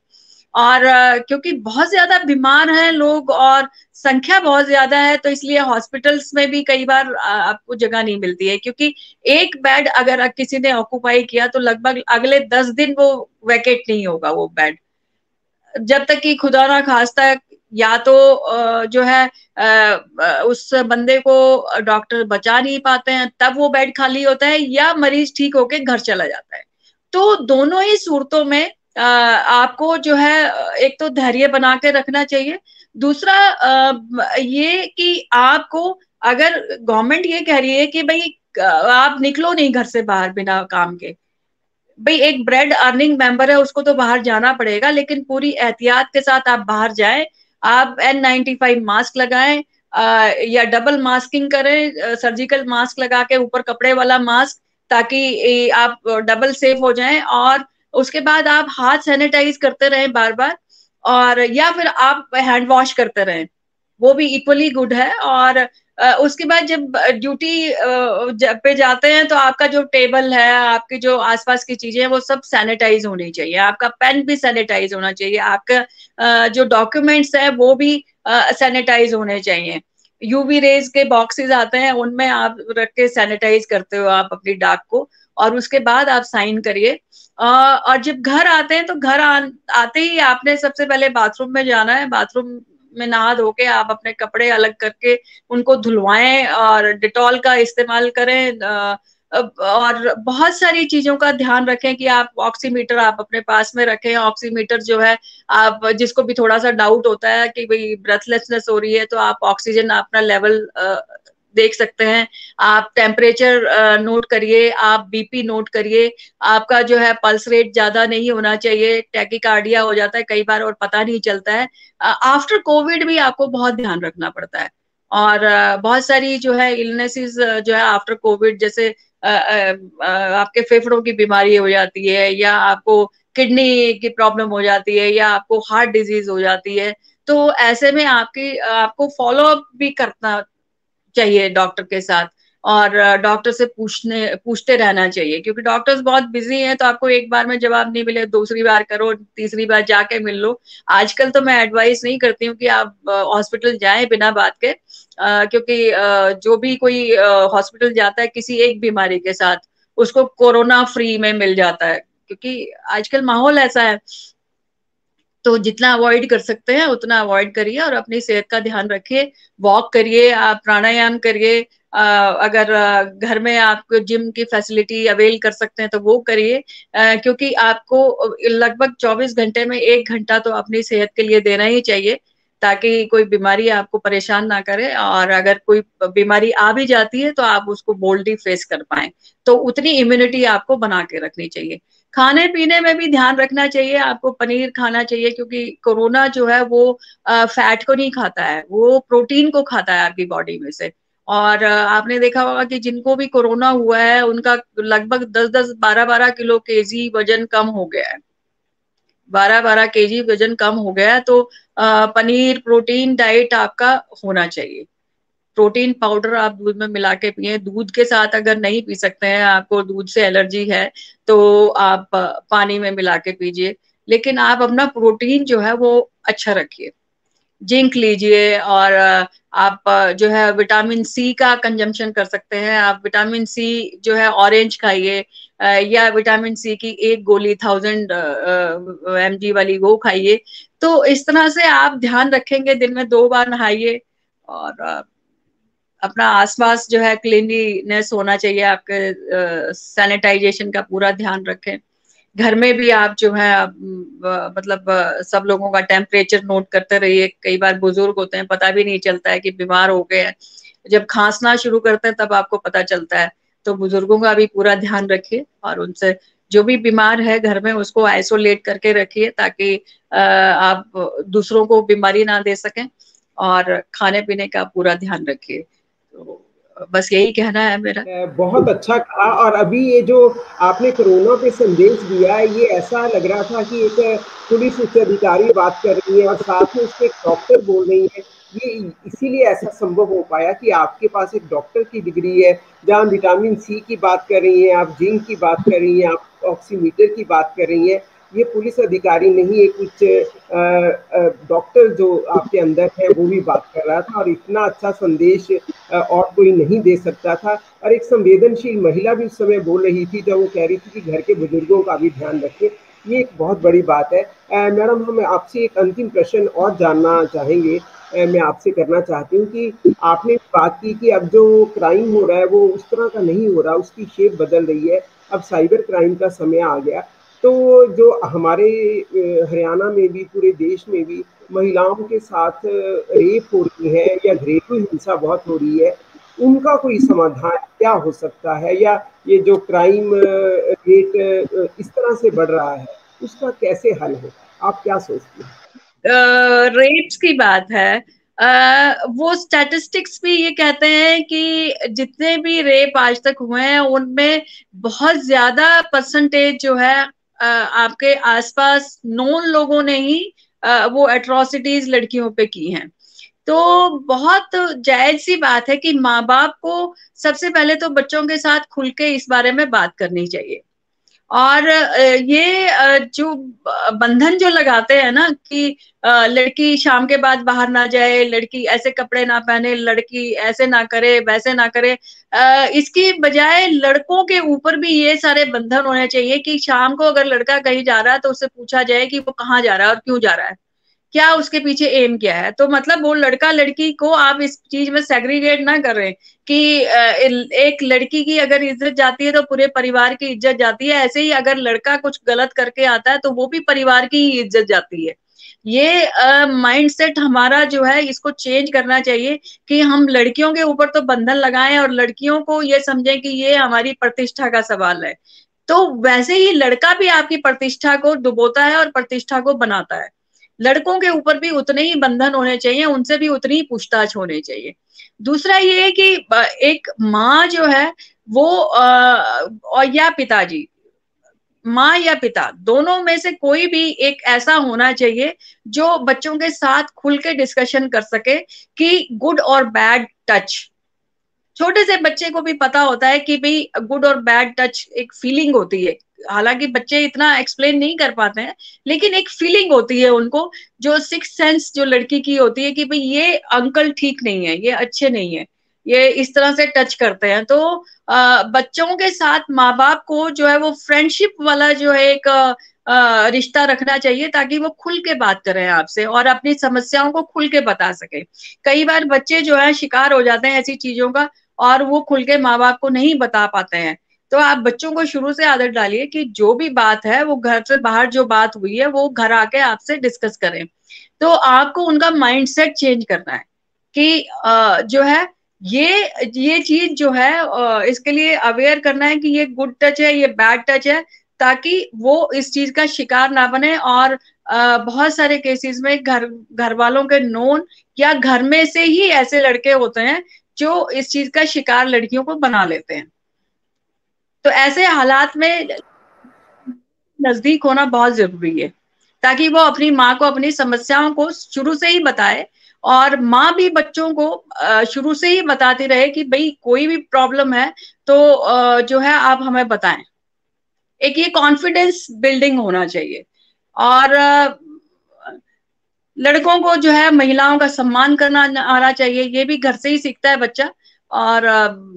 और क्योंकि बहुत ज्यादा बीमार हैं लोग और संख्या बहुत ज्यादा है, तो इसलिए हॉस्पिटल्स में भी कई बार आपको जगह नहीं मिलती है, क्योंकि एक बेड अगर किसी ने ऑक्यूपाई किया तो लगभग अगले 10 दिन वो वैकेट नहीं होगा वो बेड, जब तक कि खुदा ना खास्ता या तो जो है उस बंदे को डॉक्टर बचा नहीं पाते हैं, तब वो बेड खाली होता है, या मरीज ठीक होके घर चला जाता है। तो दोनों ही सूरतों में आपको जो है एक तो धैर्य बना के रखना चाहिए। दूसरा ये कि आपको, अगर गवर्नमेंट ये कह रही है कि भाई आप निकलो नहीं घर से बाहर बिना काम के, भाई एक ब्रेड अर्निंग मेंबर है उसको तो बाहर जाना पड़ेगा, लेकिन पूरी एहतियात के साथ आप बाहर जाएं। आप N95 मास्क लगाएं, या डबल मास्किंग करें, सर्जिकल मास्क लगा के ऊपर कपड़े वाला मास्क, ताकि आप डबल सेफ हो जाएं। और उसके बाद आप हाथ सैनिटाइज करते रहें बार बार, और या फिर आप हैंड वॉश करते रहें। वो भी इक्वली गुड है। और उसके बाद जब ड्यूटी पे जाते हैं तो आपका जो टेबल है, आपकी जो आसपास की चीजें हैं, वो सब सैनिटाइज होनी चाहिए। आपका पेन भी सैनिटाइज होना चाहिए। आपका जो डॉक्यूमेंट्स है वो भी सैनिटाइज होने चाहिए। यूवी रेज के बॉक्सेस आते हैं, उनमें आप रख के सैनिटाइज करते हो आप अपनी डाक को, और उसके बाद आप साइन करिए। और जब घर आते हैं तो आते ही आपने सबसे पहले बाथरूम में जाना है। बाथरूम में नहा धो के आप अपने कपड़े अलग करके उनको धुलवाएं और डिटॉल का इस्तेमाल करें। और बहुत सारी चीजों का ध्यान रखें कि आप ऑक्सीमीटर आप अपने पास में रखें। ऑक्सीमीटर जो है, आप जिसको भी थोड़ा सा डाउट होता है कि भाई ब्रेथलेसनेस हो रही है, तो आप ऑक्सीजन अपना लेवल देख सकते हैं। आप टेम्परेचर नोट करिए, आप बीपी नोट करिए। आपका जो है पल्स रेट ज्यादा नहीं होना चाहिए, टैकीकार्डिया हो जाता है कई बार और पता नहीं चलता है। आफ्टर कोविड भी आपको बहुत ध्यान रखना पड़ता है। और बहुत सारी जो है इलनेसेस जो है आफ्टर कोविड, जैसे आपके फेफड़ों की बीमारी हो जाती है, या आपको किडनी की प्रॉब्लम हो जाती है, या आपको हार्ट डिजीज हो जाती है। तो ऐसे में आपको फॉलो अप भी करना चाहिए डॉक्टर के साथ। और डॉक्टर से पूछते रहना चाहिए, क्योंकि डॉक्टर्स बहुत बिजी हैं, तो आपको एक बार में जवाब नहीं मिले, दूसरी बार करो, तीसरी बार जाके मिल लो। आजकल तो मैं एडवाइस नहीं करती हूँ कि आप हॉस्पिटल जाएं बिना बात के, क्योंकि जो भी कोई हॉस्पिटल जाता है किसी एक बीमारी के साथ, उसको कोरोना फ्री में मिल जाता है, क्योंकि आजकल माहौल ऐसा है। तो जितना अवॉइड कर सकते हैं उतना अवॉइड करिए और अपनी सेहत का ध्यान रखिए। वॉक करिए, आप प्राणायाम करिए। अगर घर में आपको जिम की फैसिलिटी अवेल कर सकते हैं तो वो करिए, क्योंकि आपको लगभग 24 घंटे में 1 घंटा तो अपनी सेहत के लिए देना ही चाहिए, ताकि कोई बीमारी आपको परेशान ना करे। और अगर कोई बीमारी आ भी जाती है तो आप उसको बोल्डली फेस कर पाए, तो उतनी इम्यूनिटी आपको बना के रखनी चाहिए। खाने पीने में भी ध्यान रखना चाहिए। आपको पनीर खाना चाहिए, क्योंकि कोरोना जो है वो फैट को नहीं खाता है, वो प्रोटीन को खाता है आपकी बॉडी में से। और आपने देखा होगा कि जिनको भी कोरोना हुआ है उनका लगभग 10-10, 12-12 किलो केजी वजन कम हो गया है। 12-12 केजी वजन कम हो गया है। तो पनीर प्रोटीन डाइट आपका होना चाहिए। प्रोटीन पाउडर आप दूध में मिला के पिए। दूध के साथ अगर नहीं पी सकते हैं, आपको दूध से एलर्जी है, तो आप पानी में मिला के पीजिए। लेकिन आप अपना प्रोटीन जो है वो अच्छा रखिए। जिंक लीजिए। और आप जो है विटामिन सी का कंजम्पशन कर सकते हैं। आप विटामिन सी जो है ऑरेंज खाइए, या विटामिन सी की एक गोली 1000 mg वाली वो खाइए। तो इस तरह से आप ध्यान रखेंगे। दिन में 2 बार नहाइए। और अपना आसपास जो है क्लीनलीनेस होना चाहिए आपके, सैनिटाइजेशन का पूरा ध्यान रखें। घर में भी आप जो है मतलब सब लोगों का टेम्परेचर नोट करते रहिए। कई बार बुजुर्ग होते हैं, पता भी नहीं चलता है कि बीमार हो गए हैं। जब खांसना शुरू करते हैं तब आपको पता चलता है। तो बुजुर्गों का भी पूरा ध्यान रखिए, और उनसे जो भी बीमार है घर में उसको आइसोलेट करके रखिए, ताकि आप दूसरों को बीमारी ना दे सकें। और खाने पीने का पूरा ध्यान रखिए। तो बस यही कहना है मेरा। बहुत अच्छा कहा। और अभी ये जो आपने कोरोना पे संदेश दिया है, ये ऐसा लग रहा था कि एक पुलिस उच्च अधिकारी बात कर रही है और साथ में उसके एक डॉक्टर बोल रही है। ये इसीलिए ऐसा संभव हो पाया कि आपके पास एक डॉक्टर की डिग्री है, जहाँ विटामिन सी की बात कर रही हैं, आप जिंक की बात कर रही हैं, आप ऑक्सीमीटर की बात कर रही हैं। ये पुलिस अधिकारी नहीं, एक उच्च डॉक्टर जो आपके अंदर है वो भी बात कर रहा था। और इतना अच्छा संदेश और कोई नहीं दे सकता था। और एक संवेदनशील महिला भी उस समय बोल रही थी, जब वो कह रही थी कि घर के बुजुर्गों का भी ध्यान रखें। ये एक बहुत बड़ी बात है। मैडम, हम आपसे एक अंतिम प्रश्न और जानना चाहेंगे। मैं आपसे करना चाहती हूँ कि आपने बात की कि अब जो क्राइम हो रहा है वो उस तरह का नहीं हो रहा, उसकी शेप बदल रही है। अब साइबर क्राइम का समय आ गया। तो जो हमारे हरियाणा में भी, पूरे देश में भी महिलाओं के साथ रेप हो रही है या घरेलू हिंसा बहुत हो रही है, उनका कोई समाधान क्या हो सकता है? या ये जो क्राइम रेट इस तरह से बढ़ रहा है, उसका कैसे हल होगा? आप क्या सोचती हैं? रेट्स की बात है। वो स्टैटिस्टिक्स भी ये कहते हैं कि जितने भी रेप आज तक हुए हैं उनमें बहुत ज्यादा परसेंटेज जो है आपके आसपास नोन लोगों ने ही वो एट्रोसिटीज लड़कियों पे की हैं। तो बहुत जायज सी बात है कि माँ बाप को सबसे पहले तो बच्चों के साथ खुल के इस बारे में बात करनी चाहिए। और ये जो बंधन जो लगाते हैं ना कि लड़की शाम के बाद बाहर ना जाए, लड़की ऐसे कपड़े ना पहने, लड़की ऐसे ना करे, वैसे ना करे, इसकी बजाय लड़कों के ऊपर भी ये सारे बंधन होने चाहिए कि शाम को अगर लड़का कहीं जा रहा है तो उससे पूछा जाए कि वो कहाँ जा रहा है और क्यों जा रहा है, क्या उसके पीछे एम क्या है। तो मतलब वो लड़का लड़की को आप इस चीज में सेग्रीगेट ना करें कि एक लड़की की अगर इज्जत जाती है तो पूरे परिवार की इज्जत जाती है, ऐसे ही अगर लड़का कुछ गलत करके आता है तो वो भी परिवार की ही इज्जत जाती है। ये माइंडसेट हमारा जो है इसको चेंज करना चाहिए कि हम लड़कियों के ऊपर तो बंधन लगाएं और लड़कियों को ये समझें कि ये हमारी प्रतिष्ठा का सवाल है। तो वैसे ही लड़का भी आपकी प्रतिष्ठा को डुबोता है और प्रतिष्ठा को बनाता है। लड़कों के ऊपर भी उतने ही बंधन होने चाहिए, उनसे भी उतनी ही पूछताछ होनी चाहिए। दूसरा ये है कि एक माँ जो है वो और या पिताजी, माँ या पिता दोनों में से कोई भी एक ऐसा होना चाहिए जो बच्चों के साथ खुल के डिस्कशन कर सके कि गुड और बैड टच। छोटे से बच्चे को भी पता होता है कि भाई गुड और बैड टच एक फीलिंग होती है। हालांकि बच्चे इतना एक्सप्लेन नहीं कर पाते हैं, लेकिन एक फीलिंग होती है उनको, जो सिक्स सेंस जो लड़की की होती है कि भाई ये अंकल ठीक नहीं है, ये अच्छे नहीं है, ये इस तरह से टच करते हैं। तो बच्चों के साथ माँ बाप को जो है वो फ्रेंडशिप वाला जो है एक रिश्ता रखना चाहिए, ताकि वो खुल के बात करें आपसे और अपनी समस्याओं को खुल के बता सके। कई बार बच्चे जो है शिकार हो जाते हैं ऐसी चीजों का और वो खुल के माँ बाप को नहीं बता पाते हैं। तो आप बच्चों को शुरू से आदत डालिए कि जो भी बात है वो घर से बाहर जो बात हुई है वो घर आके आपसे डिस्कस करें। तो आपको उनका माइंडसेट चेंज करना है कि जो है ये चीज जो है इसके लिए अवेयर करना है कि ये गुड टच है, ये बैड टच है, ताकि वो इस चीज का शिकार ना बने। और बहुत सारे केसेस में घर वालों के नोन या घर में से ही ऐसे लड़के होते हैं जो इस चीज का शिकार लड़कियों को बना लेते हैं। तो ऐसे हालात में नजदीक होना बहुत जरूरी है, ताकि वो अपनी माँ को अपनी समस्याओं को शुरू से ही बताए और माँ भी बच्चों को शुरू से ही बताती रहे कि भाई कोई भी प्रॉब्लम है तो जो है आप हमें बताएं। एक ये कॉन्फिडेंस बिल्डिंग होना चाहिए। और लड़कों को जो है महिलाओं का सम्मान करना आना चाहिए, ये भी घर से ही सीखता है बच्चा। और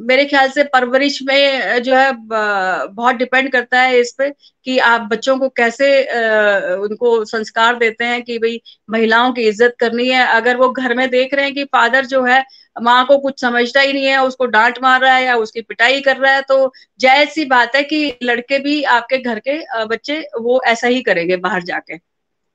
मेरे ख्याल से परवरिश में जो है बहुत डिपेंड करता है इस पे कि आप बच्चों को कैसे उनको संस्कार देते हैं कि भाई महिलाओं की इज्जत करनी है। अगर वो घर में देख रहे हैं कि फादर जो है माँ को कुछ समझता ही नहीं है, उसको डांट मार रहा है या उसकी पिटाई कर रहा है, तो जायज सी बात है कि लड़के भी आपके घर के बच्चे वो ऐसा ही करेंगे, बाहर जाके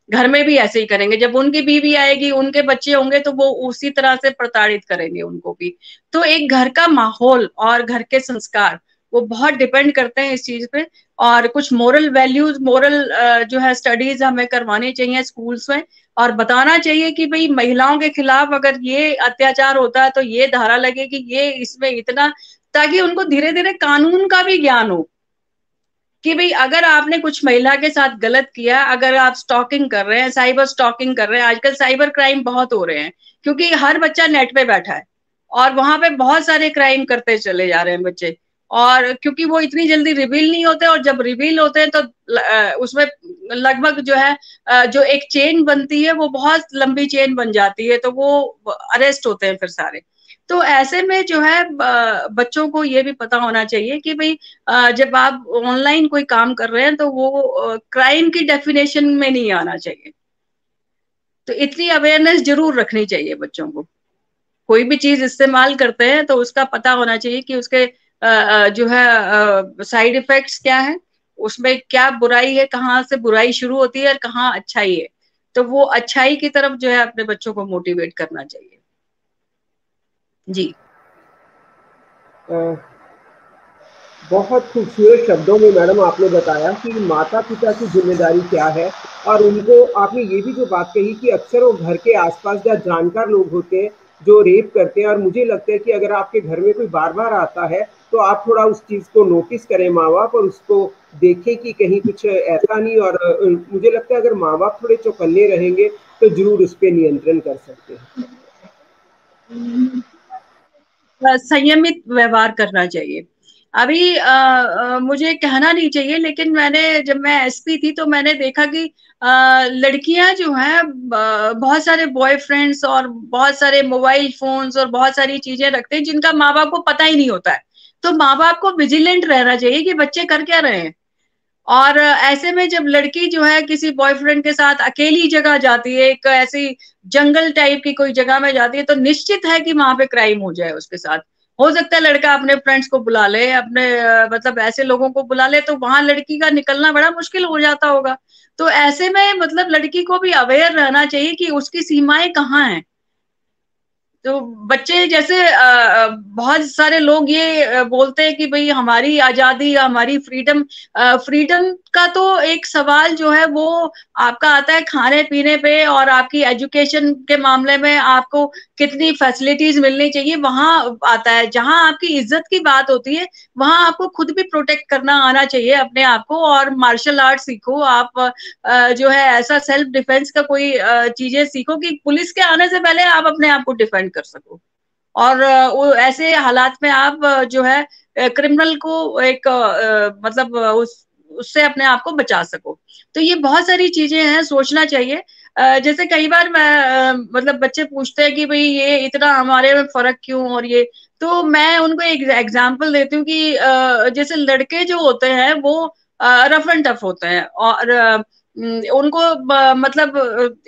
घर में भी ऐसे ही करेंगे। जब उनकी बीवी आएगी, उनके बच्चे होंगे, तो वो उसी तरह से प्रताड़ित करेंगे उनको भी। तो एक घर का माहौल और घर के संस्कार वो बहुत डिपेंड करते हैं इस चीज पे। और कुछ मोरल वैल्यूज, मोरल जो है स्टडीज हमें करवानी चाहिए स्कूल्स में, और बताना चाहिए कि भाई महिलाओं के खिलाफ अगर ये अत्याचार होता है तो ये धारा लगे कि ये इसमें इतना, ताकि उनको धीरे धीरे कानून का भी ज्ञान हो कि भाई अगर आपने कुछ महिला के साथ गलत किया, अगर आप स्टॉकिंग कर रहे हैं, साइबर स्टॉकिंग कर रहे हैं, आजकल साइबर क्राइम बहुत हो रहे हैं क्योंकि हर बच्चा नेट पे बैठा है और वहां पे बहुत सारे क्राइम करते चले जा रहे हैं बच्चे। और क्योंकि वो इतनी जल्दी रिवील नहीं होते, और जब रिवील होते हैं तो उसमें लगभग जो है जो एक चेन बनती है वो बहुत लंबी चेन बन जाती है, तो वो अरेस्ट होते हैं फिर सारे। तो ऐसे में जो है बच्चों को ये भी पता होना चाहिए कि भाई जब आप ऑनलाइन कोई काम कर रहे हैं तो वो क्राइम की डेफिनेशन में नहीं आना चाहिए। तो इतनी अवेयरनेस जरूर रखनी चाहिए बच्चों को। कोई भी चीज इस्तेमाल करते हैं तो उसका पता होना चाहिए कि उसके जो है साइड इफेक्ट्स क्या है, उसमें क्या बुराई है, कहाँ से बुराई शुरू होती है और कहाँ अच्छाई है। तो वो अच्छाई की तरफ जो है अपने बच्चों को मोटिवेट करना चाहिए। जी। बहुत खूबसूरत शब्दों में मैडम आपने बताया कि माता पिता की जिम्मेदारी क्या है, और उनको आपने ये भी जो बात कही कि अक्सर वो घर के आसपास या जानकार लोग होते हैं जो रेप करते हैं, और मुझे लगता है कि अगर आपके घर में कोई बार बार आता है तो आप थोड़ा उस चीज़ को नोटिस करें माँ बाप, और उसको देखें कि कहीं कुछ ऐसा नहीं। और मुझे लगता है अगर माँ बाप थोड़े चौकन्ने रहेंगे तो जरूर उस पर नियंत्रण कर सकते हैं। संयमित व्यवहार करना चाहिए। अभी मुझे कहना नहीं चाहिए, लेकिन मैंने जब मैं एसपी थी तो मैंने देखा कि लड़कियां जो हैं बहुत सारे बॉयफ्रेंड्स और बहुत सारे मोबाइल फोन्स और बहुत सारी चीजें रखते हैं जिनका माँ बाप को पता ही नहीं होता है। तो माँ बाप को विजिलेंट रहना चाहिए कि बच्चे कर क्या रहे हैं। और ऐसे में जब लड़की जो है किसी बॉयफ्रेंड के साथ अकेली जगह जाती है, एक ऐसी जंगल टाइप की कोई जगह में जाती है, तो निश्चित है कि वहां पे क्राइम हो जाए उसके साथ। हो सकता है लड़का अपने फ्रेंड्स को बुला ले, अपने मतलब ऐसे लोगों को बुला ले, तो वहां लड़की का निकलना बड़ा मुश्किल हो जाता होगा। तो ऐसे में मतलब लड़की को भी अवेयर रहना चाहिए कि उसकी सीमाएं कहाँ हैं। तो बच्चे जैसे बहुत सारे लोग ये बोलते हैं कि भाई हमारी आजादी, हमारी फ्रीडम, फ्रीडम का तो एक सवाल जो है वो आपका आता है खाने पीने पे और आपकी एजुकेशन के मामले में आपको कितनी फैसिलिटीज मिलनी चाहिए वहां आता है। जहां आपकी इज्जत की बात होती है वहां आपको खुद भी प्रोटेक्ट करना आना चाहिए अपने आप को, और मार्शल आर्ट सीखो आप, जो है ऐसा सेल्फ डिफेंस का कोई चीजें सीखो कि पुलिस के आने से पहले आप अपने आप को डिफेंड कर सको। और वो ऐसे हालात में आप जो है क्रिमिनल को एक मतलब उससे अपने आप को बचा सको। तो ये बहुत सारी चीजें हैं, सोचना चाहिए। जैसे कई बार मैं मतलब बच्चे पूछते हैं कि भाई ये इतना हमारे में फर्क क्यों, और ये तो मैं उनको एक एग्जांपल देती हूँ कि जैसे लड़के जो होते हैं वो रफ एंड टफ होते हैं, और उनको मतलब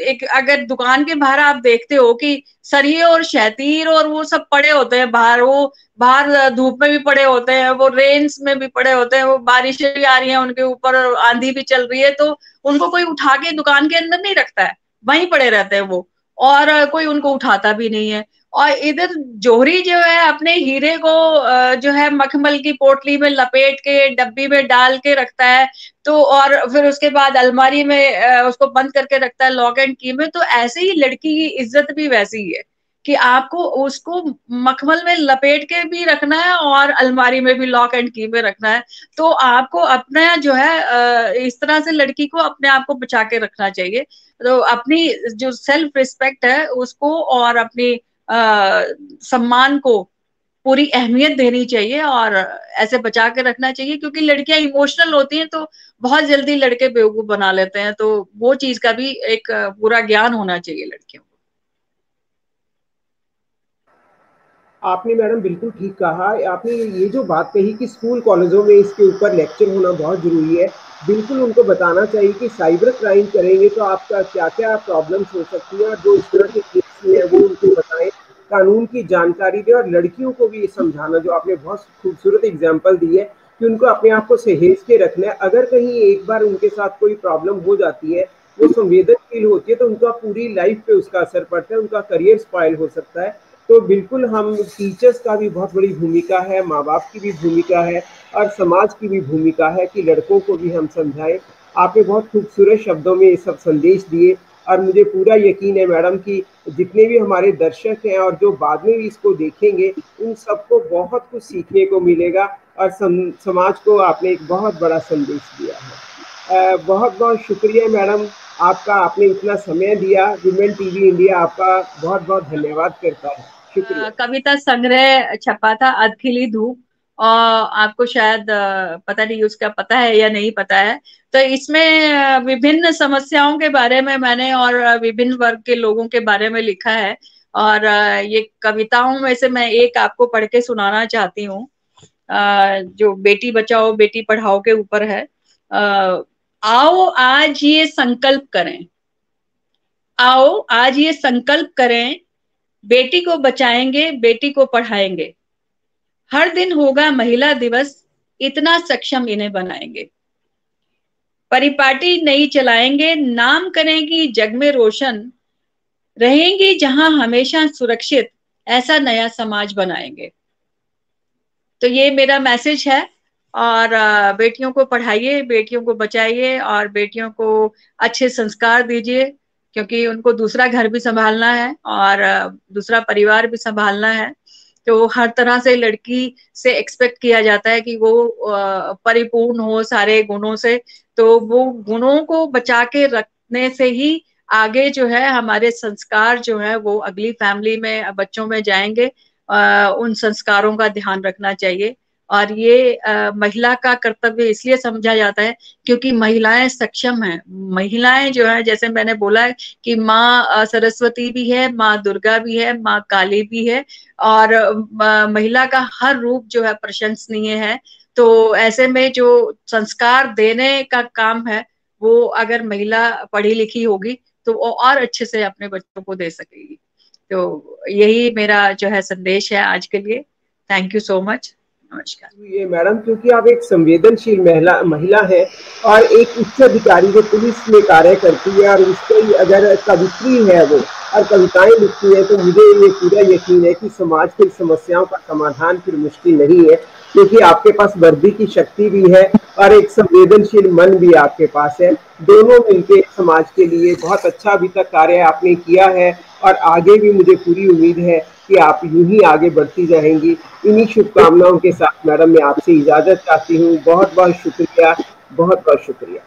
एक अगर दुकान के बाहर आप देखते हो कि सरिये और शहतीर और वो सब पड़े होते हैं बाहर, वो बाहर धूप में भी पड़े होते हैं, वो रेन्स में भी पड़े होते हैं, वो बारिशें भी आ रही हैं उनके ऊपर, आंधी भी चल रही है, तो उनको कोई उठा के दुकान के अंदर नहीं रखता है, वहीं पड़े रहते हैं वो, और कोई उनको उठाता भी नहीं है। और इधर जोहरी जो है अपने हीरे को जो है मखमल की पोटली में लपेट के डब्बी में डाल के रखता है, तो और फिर उसके बाद अलमारी में उसको बंद करके रखता है लॉक एंड की में। तो ऐसे ही लड़की की इज्जत भी वैसी ही है कि आपको उसको मखमल में लपेट के भी रखना है और अलमारी में भी लॉक एंड की में रखना है। तो आपको अपना जो है इस तरह से लड़की को अपने आप को बचा के रखना चाहिए। तो अपनी जो सेल्फ रिस्पेक्ट है उसको और अपनी सम्मान को पूरी अहमियत देनी चाहिए और ऐसे बचा के रखना चाहिए, क्योंकि लड़कियां इमोशनल होती हैं तो बहुत जल्दी लड़के बेवकूफ बना लेते हैं। तो वो चीज का भी एक पूरा ज्ञान होना चाहिए लड़कियों को। आपने मैडम बिल्कुल ठीक कहा। आपने ये जो बात कही कि स्कूल कॉलेजों में इसके ऊपर लेक्चर होना बहुत ज़रूरी है। बिल्कुल उनको बताना चाहिए कि साइबर क्राइम करेंगे तो आपका क्या-क्या प्रॉब्लम्स हो सकती हैं, और जो इस तरह के केस हैं वो उनको बताएँ, कानून की जानकारी दें, और लड़कियों को भी ये समझाना, जो आपने बहुत खूबसूरत एग्ज़ाम्पल दी है कि उनको अपने आप को सहेज के रखना है। अगर कहीं एक बार उनके साथ कोई प्रॉब्लम हो जाती है, वो संवेदनशील होती है, तो उनका पूरी लाइफ़ पे उसका असर पड़ता है, उनका करियर स्पॉइल हो सकता है। तो बिल्कुल हम टीचर्स का भी बहुत बड़ी भूमिका है, माँ-बाप की भी भूमिका है, और समाज की भी भूमिका है कि लड़कों को भी हम समझाएँ। आपने बहुत खूबसूरत शब्दों में ये सब संदेश दिए, और मुझे पूरा यकीन है मैडम कि जितने भी हमारे दर्शक हैं और जो बाद में भी इसको देखेंगे, उन सबको बहुत कुछ सीखने को मिलेगा, और समाज को आपने एक बहुत बड़ा संदेश दिया है। बहुत-बहुत शुक्रिया मैडम आपका, आपने इतना समय दिया। विमेन टीवी इंडिया आपका बहुत-बहुत धन्यवाद करता है। शुक्रिया। कविता संग्रह छपा था अधखिली धूप, और आपको शायद पता नहीं उसका पता है या नहीं पता है। तो इसमें विभिन्न समस्याओं के बारे में मैंने और विभिन्न वर्ग के लोगों के बारे में लिखा है। और ये कविताओं में से मैं एक आपको पढ़ के सुनाना चाहती हूँ, जो बेटी बचाओ बेटी पढ़ाओ के ऊपर है। आओ आज ये संकल्प करें, आओ आज ये संकल्प करें, बेटी को बचाएंगे बेटी को पढ़ाएंगे, हर दिन होगा महिला दिवस, इतना सक्षम इन्हें बनाएंगे, परिपाटी नई चलाएंगे, नाम करेंगी जग में रोशन, रहेंगी जहां हमेशा सुरक्षित, ऐसा नया समाज बनाएंगे। तो ये मेरा मैसेज है। और बेटियों को पढ़ाइए, बेटियों को बचाइए और बेटियों को अच्छे संस्कार दीजिए, क्योंकि उनको दूसरा घर भी संभालना है और दूसरा परिवार भी संभालना है। तो हर तरह से लड़की से एक्सपेक्ट किया जाता है कि वो परिपूर्ण हो सारे गुणों से। तो वो गुणों को बचा के रखने से ही आगे जो है हमारे संस्कार जो है वो अगली फैमिली में बच्चों में जाएंगे। उन संस्कारों का ध्यान रखना चाहिए। और ये महिला का कर्तव्य इसलिए समझा जाता है क्योंकि महिलाएं सक्षम हैं। महिलाएं जो है, जैसे मैंने बोला है कि माँ सरस्वती भी है, माँ दुर्गा भी है, माँ काली भी है, और महिला का हर रूप जो है प्रशंसनीय है। तो ऐसे में जो संस्कार देने का काम है वो अगर महिला पढ़ी लिखी होगी तो वो और अच्छे से अपने बच्चों को दे सकेगी। तो यही मेरा जो है संदेश है आज के लिए। Thank you so much. नमस्कार। ये मैडम, क्योंकि आप एक संवेदनशील महिला है और एक उच्च अधिकारी जो पुलिस में कार्य करती है, और उसके अगर कवित्री है वो और कविताएं लिखती है, तो मुझे ये पूरा यकीन है कि समाज की समस्याओं का समाधान फिर मुश्किल नहीं है, क्योंकि आपके पास वर्दी की शक्ति भी है और एक संवेदनशील मन भी आपके पास है। दोनों मिलकर समाज के लिए बहुत अच्छा अभी तक कार्य आपने किया है, और आगे भी मुझे पूरी उम्मीद है कि आप यूं ही आगे बढ़ती रहेंगी। इन्हीं शुभकामनाओं के साथ मैडम मैं आपसे इजाजत चाहती हूँ। बहुत बहुत शुक्रिया, बहुत बहुत शुक्रिया।